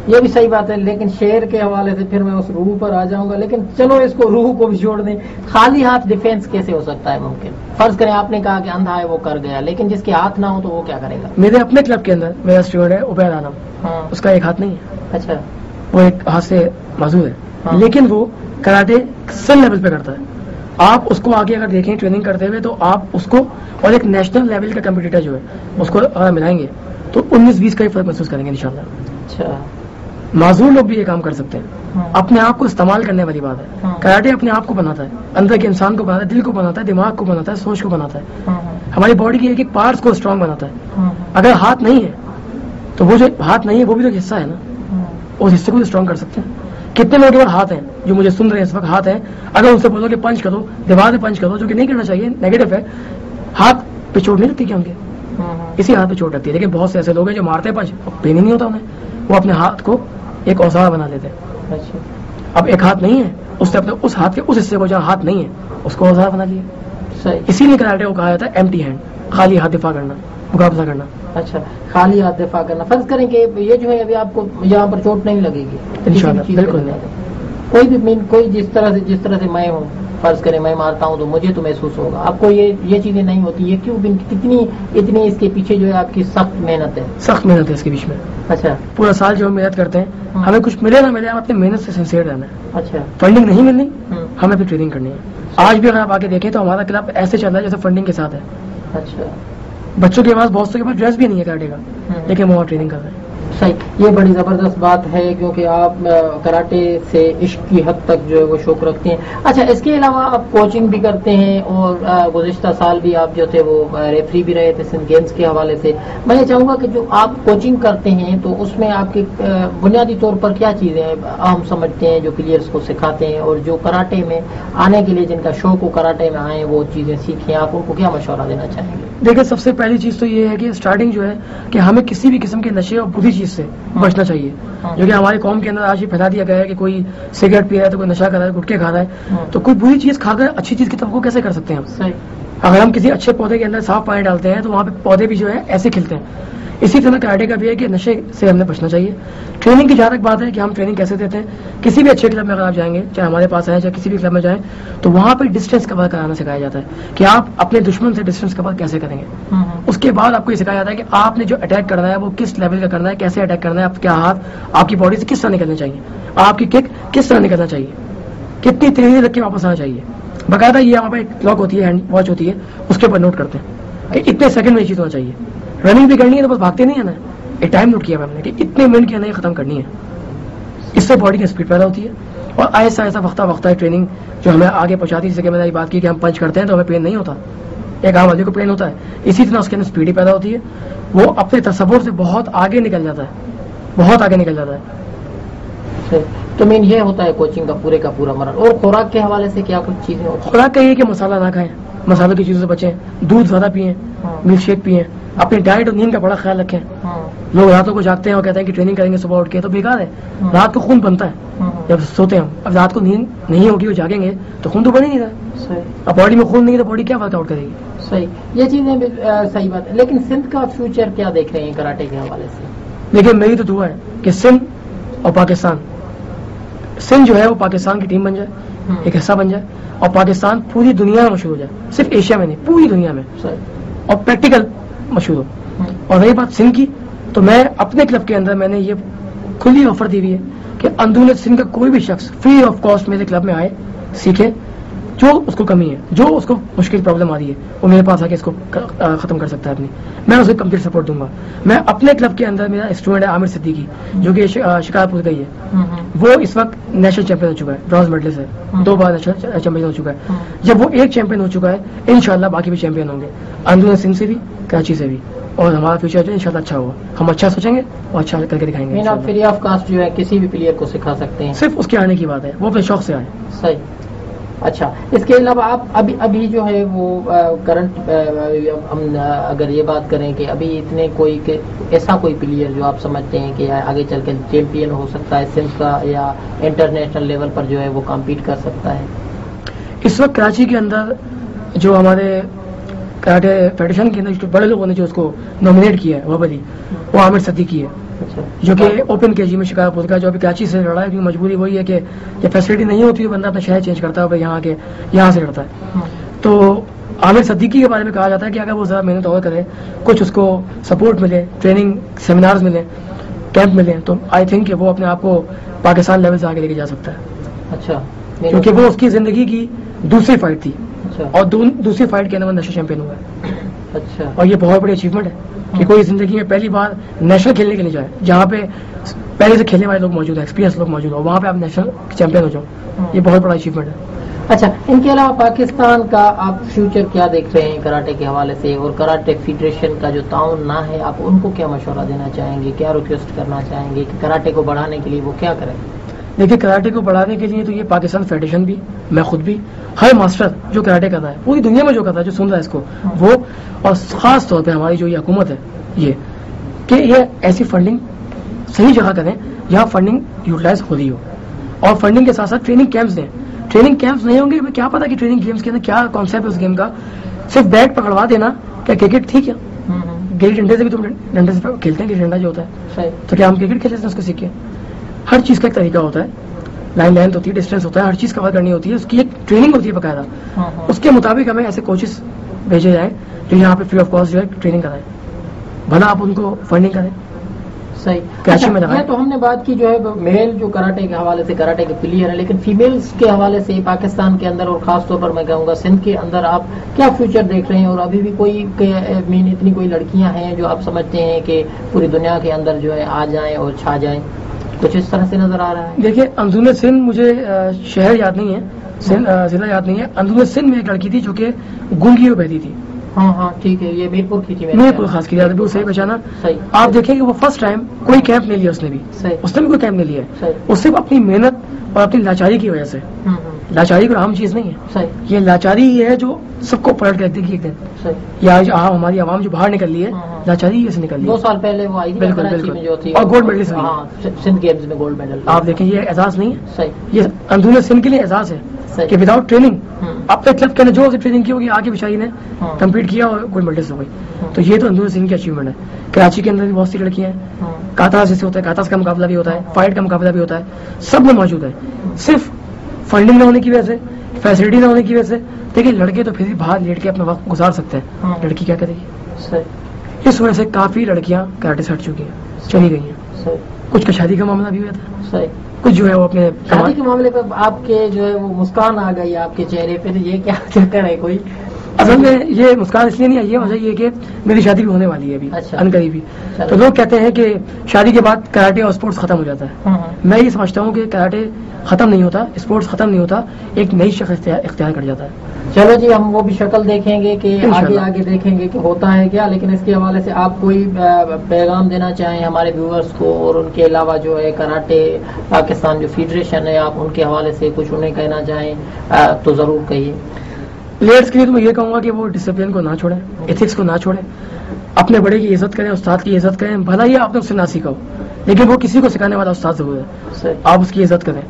ये भी सही बात है, लेकिन शेर के हवाले से फिर मैं उस रूह पर आ जाऊंगा, लेकिन चलो इसको रूह को भी छोड़ दें, खाली हाथ डिफेंस कैसे हो सकता है मुमकिन? फर्ज करें आपने कहा कि अंधा है वो कर गया, लेकिन जिसके हाथ ना हो तो वो क्या करेगा? मेरे अपने क्लब के अंदर मेरा स्टूडेंट है उबैद आलम, उसका एक हाथ नहीं है। अच्छा, वो एक हाथ से माजूर है, लेकिन वो कराटे सन लेवल पे करता है। आप उसको आगे अगर देखें ट्रेनिंग करते हुए, तो आप उसको और एक नेशनल लेवल का कंपटीटर जो है उसको अगर मिलाएंगे तो 19-20 का ही फर्क महसूस करेंगे इंशाल्लाह। अच्छा, माजूर लोग भी ये काम कर सकते हैं। अपने आप को इस्तेमाल करने वाली बात है। कराटे अपने आप को बनाता है, अंदर के इंसान को बनाता है, दिल को बनाता है, दिमाग को बनाता है, सोच को बनाता है, हमारी बॉडी के एक एक पार्ट्स को स्ट्रांग बनाता है। अगर हाथ नहीं है तो वो जो हाथ नहीं है वो भी तो एक हिस्सा है ना, उस हिस्से को स्ट्रांग कर सकते हैं। कितने लोगों के हाथ हैं जो मुझे सुन रहे हैं इस वक्त, हाथ है, अगर उनसे बोलो कि पंच करो, दीवार पे पंच करो, जो कि नहीं करना चाहिए, नेगेटिव है, हाथ पे चोट नहीं लगती क्या उनके? इसी हाथ पे चोट लगती है। लेकिन बहुत से ऐसे लोग हैं जो मारते हैं पंच, पेन ही नहीं होता उन्हें, वो अपने हाथ को एक औजार बना लेते हैं। अब एक हाथ नहीं है, उसने अपने उस हाथ के उस हिस्से को जहाँ हाथ नहीं है उसको औजार बना लिया। इसीलिए कराटे को कहा जाता है एम्प्टी हैंड, खाली हाथ दिफा करना, मुकाबला करना। अच्छा, खाली हाथ दिफा करना। फर्ज करें कि ये जो है अभी आपको यहाँ पर चोट नहीं लगेगी इंशाल्लाह, बिल्कुल नहीं। कोई भी मीन, कोई जिस तरह से मैं हूँ, फर्ज करें मैं मारता हूँ तो मुझे तो महसूस होगा, आपको ये चीजें नहीं होती, ये क्यों? इतनी इसके पीछे जो है आपकी सख्त मेहनत है। सख्त मेहनत है इसके बीच में। अच्छा, पूरा साल जो हम मेहनत करते हैं, हमें कुछ मिले ना मिले, हम अपनी मेहनत से सिंसियर रहना है। अच्छा, फंडिंग नहीं मिलनी, हमें अपनी ट्रेनिंग करनी है। आज भी अगर आप आके देखें तो हमारा क्लब ऐसे चल रहा है जैसे फंडिंग के साथ है। अच्छा, बच्चों के पास, बहुत से के पास ड्रेस भी नहीं है कराटे का, लेकिन वो ट्रेनिंग कर रहे हैं। सही, ये बड़ी ज़बरदस्त बात है, क्योंकि आप कराटे से इश्क की हद तक जो है वो शौक रखते हैं। अच्छा, इसके अलावा आप कोचिंग भी करते हैं, और गुज़िश्ता साल भी आप जो थे वो रेफरी भी रहे थे सिंध गेम्स के हवाले से। मैं ये चाहूँगा कि जो आप कोचिंग करते हैं तो उसमें आपके बुनियादी तौर पर क्या चीज़ें अहम समझते हैं जो प्लेयर्स को सिखाते हैं, और जो कराटे में आने के लिए जिनका शौक हो कराटे में आए वो चीज़ें सीखें, आप उनको क्या मशवरा देना चाहेंगे? देखिए, सबसे पहली चीज़ तो ये है कि स्टार्टिंग जो है कि हमें किसी भी किस्म के नशे और बुरी चीज से बचना चाहिए, जो कि हमारी कौम के अंदर आज ये फैला दिया गया है कि कोई सिगरेट पी रहा है तो कोई नशा कर रहा है, गुटखे खा रहा है, तो कोई बुरी चीज खाकर अच्छी चीज की तरफ को कैसे कर सकते हैं हम? अगर हम किसी अच्छे पौधे के अंदर साफ पानी डालते हैं तो वहाँ पे पौधे भी जो है ऐसे खिलते हैं। इसी तरह कराटे का भी है कि नशे से हमने बचना चाहिए। ट्रेनिंग की जहाँ तक बात है कि हम ट्रेनिंग कैसे देते हैं, किसी भी अच्छे क्लब में अगर आप जाएंगे, चाहे हमारे पास आए चाहे किसी भी क्लब में जाएं, तो वहाँ पर डिस्टेंस कवर कराना सिखाया जाता है कि आप अपने दुश्मन से डिस्टेंस कवर कैसे करेंगे। उसके बाद आपको ये सिखाया जाता है कि आपने जो अटैक करना है वो किस लेवल का करना है, कैसे अटैक करना है, आपके हाथ आपकी बॉडी से किस तरह निकलने चाहिए, आपकी किक किस तरह निकलना चाहिए, कितनी तेजी रख के वापस आना चाहिए। बाकायदा ये वहाँ पर एक क्लॉक होती है, हैंड वॉच होती है, उसके ऊपर नोट करते हैं कि इतने सेकंड में ये चीज होना चाहिए। रनिंग भी करनी है तो बस भागते नहीं है ना, एक टाइम नोट किया हमने कि इतने मिनट के अंदर खत्म करनी है। اس سے باڈی کی اسپیڈ پیدا ہوتی ہے اور آہستہ آہستہ وقتہ وقتہ ٹریننگ جو ہمیں آگے پہنچاتی ہے. جیسے کہ میں نے بات کی کہ ہم پنچ کرتے ہیں تو ہمیں پین نہیں ہوتا, ایک عام آدمی کو پین ہوتا ہے. اسی طرح اس کے اندر اسپیڈ ہی پیدا ہوتی ہے, وہ اپنے تصور سے بہت آگے نکل جاتا ہے, بہت آگے نکل جاتا ہے. تو مین یہ ہوتا ہے کوچنگ کا پورا مرحلہ. اور خوراک کے حوالے سے کیا کچھ چیزیں ہوتی ہیں؟ خوراک کا یہ کہ مسالہ نہ کھائیں, مسالوں کی چیزوں سے بچیں, دودھ زیادہ پئیں, ملک شیک پئیں, اپنی ڈائٹ اور نیند کا بڑا خیال رکھیں. لوگ راتوں کو جاگتے ہیں اور کہتے ہیں کہ ٹریننگ کریں گے صبح اٹھ کے, تو بیکار ہے. رات کو خون بنتا ہے جب سوتے ہیں ہم, اب رات کو نیند نہیں ہوگی, وہ جاگیں گے تو خون تو بن ہی نہیں رہا. اب باڈی میں خون نہیں ہے تو باڈی کیا ورک آؤٹ کرے گی؟ صحیح, یہ چیزیں بھی صحیح بات ہے. لیکن سندھ کا فیوچر کیا دیکھ رہے ہیں کراٹے کے حوالے سے؟ دیکھیں میری تو دعا ہے کہ سندھ اور پاکستان, سندھ جو ہے وہ پاکستان کی ٹیم بن جائے, ایک حصہ بن جائے, اور پاکستان پوری دنیا میں مشہور ہو جائے, صرف ایشیا میں نہیں پوری دنیا میں, اور پریکٹیکل مشہور ہو. اور رہی بات سندھ کی, تو میں اپنے کلب کے اندر میں نے یہ کھلی آفر دی ہوئی ہے کہ اندرون سندھ کا کوئی بھی شخص فری آف کاسٹ میرے کلب میں آئے, سیکھے, جو اس کو کمی ہے, جو اس کو مشکل پرابلم آ رہی ہے, وہ میرے پاس آ کے اس کو ختم کر سکتا ہے اپنی. میں اسے کمپلیٹ سپورٹ دوں گا. میں اپنے کلب کے اندر, میرا اسٹوڈنٹ ہے عامر صدیقی جو کہ شکارپور گئی ہے, وہ اس وقت نیشنل چیمپئن ہو چکا ہے, برانز میڈلسٹ ہے, 2 بار نیشنل چیمپئن ہو چکا ہے. جب وہ ایک چیمپئن ہو چکا ہے, انشاءاللہ باقی بھی چیمپئن ہوں گے, اندرون سندھ سے بھی, کراچی سے بھی, اور ہمارا فیوچر جو انشاءاللہ اچھا ہوگا. ہم اچھا سوچیں گے اور اچھا کر کے دکھائیں گے. فری آف کاسٹ جو ہے کسی بھی پلیئر کو سکھا سکتے ہیں, صرف اس کے آنے کی بات ہے, وہ اپنے شوق سے آئے. صحیح. اچھا, اس کے علاوہ آپ ابھی جو ہے وہ کرنٹ, ہم اگر یہ بات کریں کہ ابھی اتنے ایسا کوئی پلیئر جو آپ سمجھتے ہیں کہ آگے چل کے چیمپئن ہو سکتا ہے سندھ کا, یا انٹرنیشنل لیول پر جو ہے وہ کمپیٹ کر سکتا ہے؟ اس وقت کراچی کے اندر جو ہمارے کراٹے فیڈریشن کے اندر جو بڑے لوگوں نے جو اس کو نامینیٹ کیا ہے وبلی, وہ عامر صدیقی ہے, جو کہ اوپن کے جی میں شکارپور کا, جو ابھی کراچی سے لڑا ہے. کیونکہ مجبوری وہی ہے کہ جب فیسلٹی نہیں ہوتی ہے بندہ اپنا شہر چینج کرتا ہے اور یہاں کے یہاں سے لڑتا ہے. تو عامر صدیقی کے بارے میں کہا جاتا ہے کہ اگر وہ ذرا محنت اور کرے, کچھ اس کو سپورٹ ملے, ٹریننگ سیمینارز ملے, کیمپ ملے, تو آئی تھنک کہ وہ اپنے آپ کو پاکستان لیول سے آگے لے کے جا سکتا ہے. اچھا, کیونکہ وہ اس کی زندگی کی دوسری فائٹ تھی, اور دوسری فائٹ کے اندر وہ نیشنل چیمپئن ہوا ہے. اچھا, اور یہ بہت بڑی اچیومنٹ ہے کہ کوئی زندگی میں پہلی بار نیشنل کھیلنے کے لیے جائے, جہاں پہ پہلے سے کھیلنے والے لوگ موجود ہیں, ایکسپیرینس لوگ موجود ہیں, وہاں پہ آپ نیشنل چیمپئن ہو جاؤ. یہ بہت بڑا اچیومنٹ ہے. اچھا, ان کے علاوہ پاکستان کا آپ فیوچر کیا دیکھ رہے ہیں کراٹے کے حوالے سے, اور کراٹے فیڈریشن کا جو تعاون نہ ہے, آپ ان کو کیا مشورہ دینا چاہیں گے, کیا ریکویسٹ کرنا چاہیں گے کہ کراٹے کو بڑھانے کے لیے وہ کیا کریں؟ دیکھیے, کراٹے کو بڑھانے کے لیے تو یہ پاکستان فیڈریشن بھی, میں خود بھی, ہر ماسٹر جو کراٹے کرتا ہے پوری دنیا میں جو کرتا ہے, جو سن رہا ہے اس کو, وہ, اور خاص طور پہ ہماری جو یہ حکومت ہے, یہ کہ یہ ایسی فنڈنگ صحیح جگہ کریں جہاں فنڈنگ یوٹیلائز ہو رہی ہو, اور فنڈنگ کے ساتھ ساتھ ٹریننگ کیمپس دیں. ٹریننگ کیمپس نہیں ہوں گے, کیا پتا کہ ٹریننگ گیمس کے اندر کیا کانسیپٹ ہے اس گیم کا. صرف بیٹ پکڑوا دینا, کیا کرکٹ تھی کیا؟ گلی ڈنڈے سے بھی تم ڈنڈے سے کھیلتے ہیں, گلی ڈنڈا جو ہوتا ہے, تو کیا ہم کرکٹ کھیلتے ہیں اس کو سیکھیں؟ ہر چیز کا ایک طریقہ ہوتا ہے, لائن لینتھ ہوتی ہے, ڈسٹینس ہوتا ہے, ہر چیز کور کرنی ہوتی ہے, اس کی ایک ٹریننگ ہوتی ہے باقاعدہ. اس کے مطابق ہمیں ایسے کوچز بھیجے جائیں جو یہاں پہ فری آف کاسٹ جو ہے ٹریننگ کرائیں, بھلا آپ ان کو فنڈنگ کریں. صحیح. کراچی میں یہ تو ہم نے بات کی جو ہے میل جو کراٹے کے حوالے سے کراٹے کے پلیئر ہیں, لیکن فیمیلز کے حوالے سے پاکستان کے اندر اور خاص طور پر میں کہوں گا سندھ کے اندر آپ کیا فیوچر دیکھ رہے ہیں؟ اور ابھی بھی کوئی اتنی کوئی لڑکیاں ہیں جو آپ سمجھتے ہیں کہ پوری دنیا کے اندر جو ہے آ جائیں اور چھا جائیں, کچھ اس طرح سے نظر آ رہا ہے؟ دیکھیے, اندرون سندھ, مجھے شہر یاد نہیں ہے, ضلع یاد نہیں ہے, اندرون سندھ میں ایک لڑکی تھی جو کہ گونگی ہو بہتی تھی. ہاں ٹھیک ہے, یہ میرپور کی تھی, میرپور خاص کی وہ صحیح پہچانا. آپ دیکھیں کہ وہ فرسٹ ٹائم کوئی کیمپ نہیں لیا اس نے بھی, کوئی کیمپ نہیں لیا, اس صرف اپنی محنت اور اپنی لاچاری کی وجہ سے. لاچاری کوئی عام چیز نہیں ہے, یہ لاچاری یہ ہے جو سب کو پلٹ کے رکھ دے گی ایک دن. یا ہماری عوام جو باہر نکل لی ہے, لاچاری یہ سے نکل لی. 2 سال پہلے وہ آئی تھی, بالکل, اور گولڈ میڈل, سندھ گیمز میں گولڈ میڈل. آپ دیکھیں, یہ اعزاز نہیں ہے, یہ اندرون سندھ کے لیے اعزاز ہے کہ وداؤٹ ٹریننگ اپنے کلب کے اندر جو ٹریننگ کی ہوگی, آگے بیچاری نے کمپیٹ کیا اور گولڈ میڈلسٹ ہو گئی. تو یہ تو اندرون سندھ کی اچیومنٹ ہے. کراچی کے اندر بھی بہت سی لڑکیاں ہیں, کاتاز جیسے ہوتا ہے, کاتاز کا مقابلہ بھی ہوتا ہے, فائٹ کا مقابلہ بھی ہوتا ہے, سب میں موجود ہے. صرف فنڈنگ نہ ہونے کی وجہ سے, فیسلٹی نہ ہونے کی وجہ سے. دیکھیے, لڑکے تو پھر بھی باہر لیٹ کے اپنا وقت گزار سکتے ہیں, لڑکی کیا کرے گی؟ اس وجہ سے کافی لڑکیاں کراٹے سے ہٹ چکی ہیں, چلی گئی ہیں. کچھ کا شادی کا معاملہ بھی ہوا تھا, کچھ جو ہے وہ اپنے شادی کے معاملے پہ آپ کے جو ہے وہ مسکان آ گئی آپ کے چہرے پہ, یہ کیا چکر ہے کوئی؟ اصل میں یہ مسکان اس لیے نہیں آئی ہے، وجہ یہ کہ میری شادی بھی ہونے والی ہے ابھی اچھا۔ ان قریب ہی، تو لوگ کہتے ہیں کہ شادی کے بعد کراٹے اور اسپورٹس ختم ہو جاتا ہے. میں یہ سمجھتا ہوں کہ کراٹے ختم نہیں ہوتا، اسپورٹس ختم نہیں ہوتا، ایک نئی شکل اختیار کر جاتا ہے. چلو جی، ہم وہ بھی شکل دیکھیں گے کہ آگے دیکھیں گے کہ ہوتا ہے کیا، لیکن اس کے حوالے سے آپ کوئی پیغام دینا چاہیں ہمارے ویورز کو، اور ان کے علاوہ جو ہے کراٹے پاکستان جو فیڈریشن ہے، آپ ان کے حوالے سے کچھ انہیں کہنا چاہیں تو ضرور کہیے. پلیئرس کے لیے تو میں یہ کہوں گا کہ وہ ڈسپلن کو نہ چھوڑیں، ایتھکس کو نہ چھوڑیں، اپنے بڑے کی عزت کریں، استاد کی عزت کریں. بھلا ہی آپ نے اس سے نہ سیکھا ہو، لیکن وہ کسی کو سکھانے والا استاد ضرور ہے، آپ اس کی عزت کریں.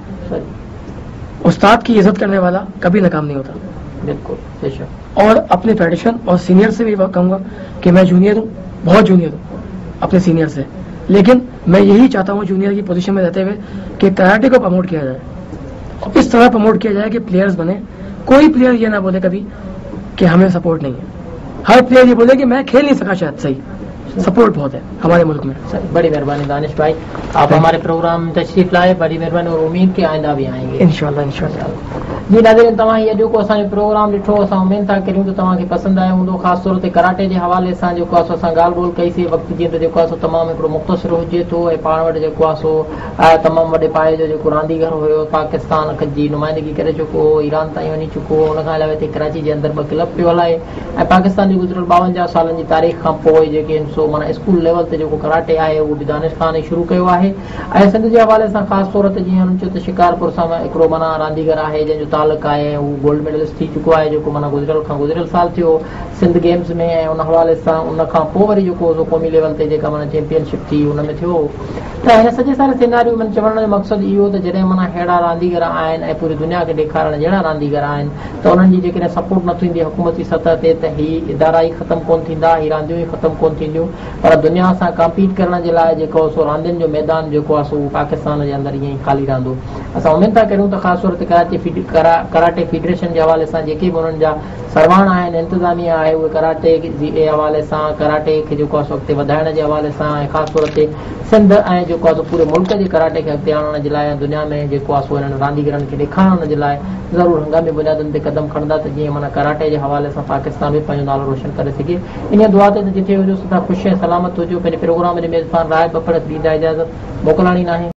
استاد کی عزت کرنے والا کبھی ناکام نہیں ہوتا. بالکل بے شک. اور اپنے فیڈریشن اور سینئر سے بھی کہوں گا کہ میں جونیئر ہوں، بہت جونیئر ہوں اپنے سینئر سے، لیکن میں یہی چاہتا ہوں جونیئر کی پوزیشن میں رہتے ہوئے کہ کراٹے کو پروموٹ کیا جائے، اس طرح پروموٹ کیا جائے کہ پلیئرز بنے. کوئی پلیئر یہ نہ بولے کبھی کہ ہمیں سپورٹ نہیں ہے. ہر پلیئر یہ بولے کہ میں کھیل نہیں سکا شاید، صحیح سپورٹ بہت ہے ہمارے ملک میں. بڑی مہربانی دانش بھائی، آپ ہمارے پروگرام میں تشریف لائے، بڑی مہربانی، اور امید کہ آئندہ بھی آئیں گے انشاءاللہ. جی ناظرین، تمام یہ جو پروگرام ڈٹھو، اساں امید تھا کروں تو تمام کے پسند آئے ہوں. خاص طور سے کراٹے کے حوالے سے جو گال گول کئی سی وقت جی تو تمام ایک مختصر ہوجے تو پان وٹ جو تمام وڈے پائے جو راندیگر ہو، پاکستان کی نمائندگی کرے چکو ہو، ایران تائیں ونی چکو ہو، ان علاوہ کراچی کے اندر 2 کلب پہ ہلائے. پاکستان کی گزرل 52 سالن کی تاریخ کا سو مانا اسکول لیول سے کراٹے ہے وہ بھی دانش خان شروع کیا ہے. سندھ کے حوالے سے خاص طور سے جی ان تو شکارپور سے ایک مانا راندیگر ہے جن تعلق ہے وہ گولڈ میڈلسٹ تھی چکو ہے، جو مانا گزرل سال تھو سندھ گیمز میں. ان حوالے سے ان وری قومی لیول سے مانا چیمپئن شپ تھی ان میں تھو. سجے سارے سیناریو من چوڑ جو مقصد یہ تو جدیں مانا اڑا راندیگر آئن پوری دنیا کے ڈیکھارن جڑا راندیگر آئن تو انہوں کی جی سپورٹ نہ تھی حکومتی سطح تے تو یہ ادارا ہی ختم کون تھیندا، یہ راندیوں ہی ختم کون تھیندیوں، پر دنیا سے کمپیٹ کرنے کے لیے سو راندین جو میدان جو سو پاکستان کے اندر یہ خالی رہندو. اساں امید تھا کروں تو خاص طور سے کراٹے فیڈریشن کے حوالے سے جی بھی ان سروان ہیں، انتظامیہ ہے، وہ کراٹے کے حوالے سے کراٹے کے اگتے ودائن کے حوالے سے خاص طور سے سندھ جو پورے ملک کے کراٹے کے اگتے آنے کے لیے دنیا میں راندیگرن کے ڈیکھارن کے لیے ضرور ہنگامی بنیادن تے قدم کھڑندا تو جی مانا کراٹے کے حوالے سے پاکستان بھی پنجو نالو روشن کرے سکے. ان دعا تے جتھے ہوجو سدا خوش سلامت ہوجو. پہلے پروگرام کے میزبان رائے بپڑ ڈیندا اجازت موکلانی نہ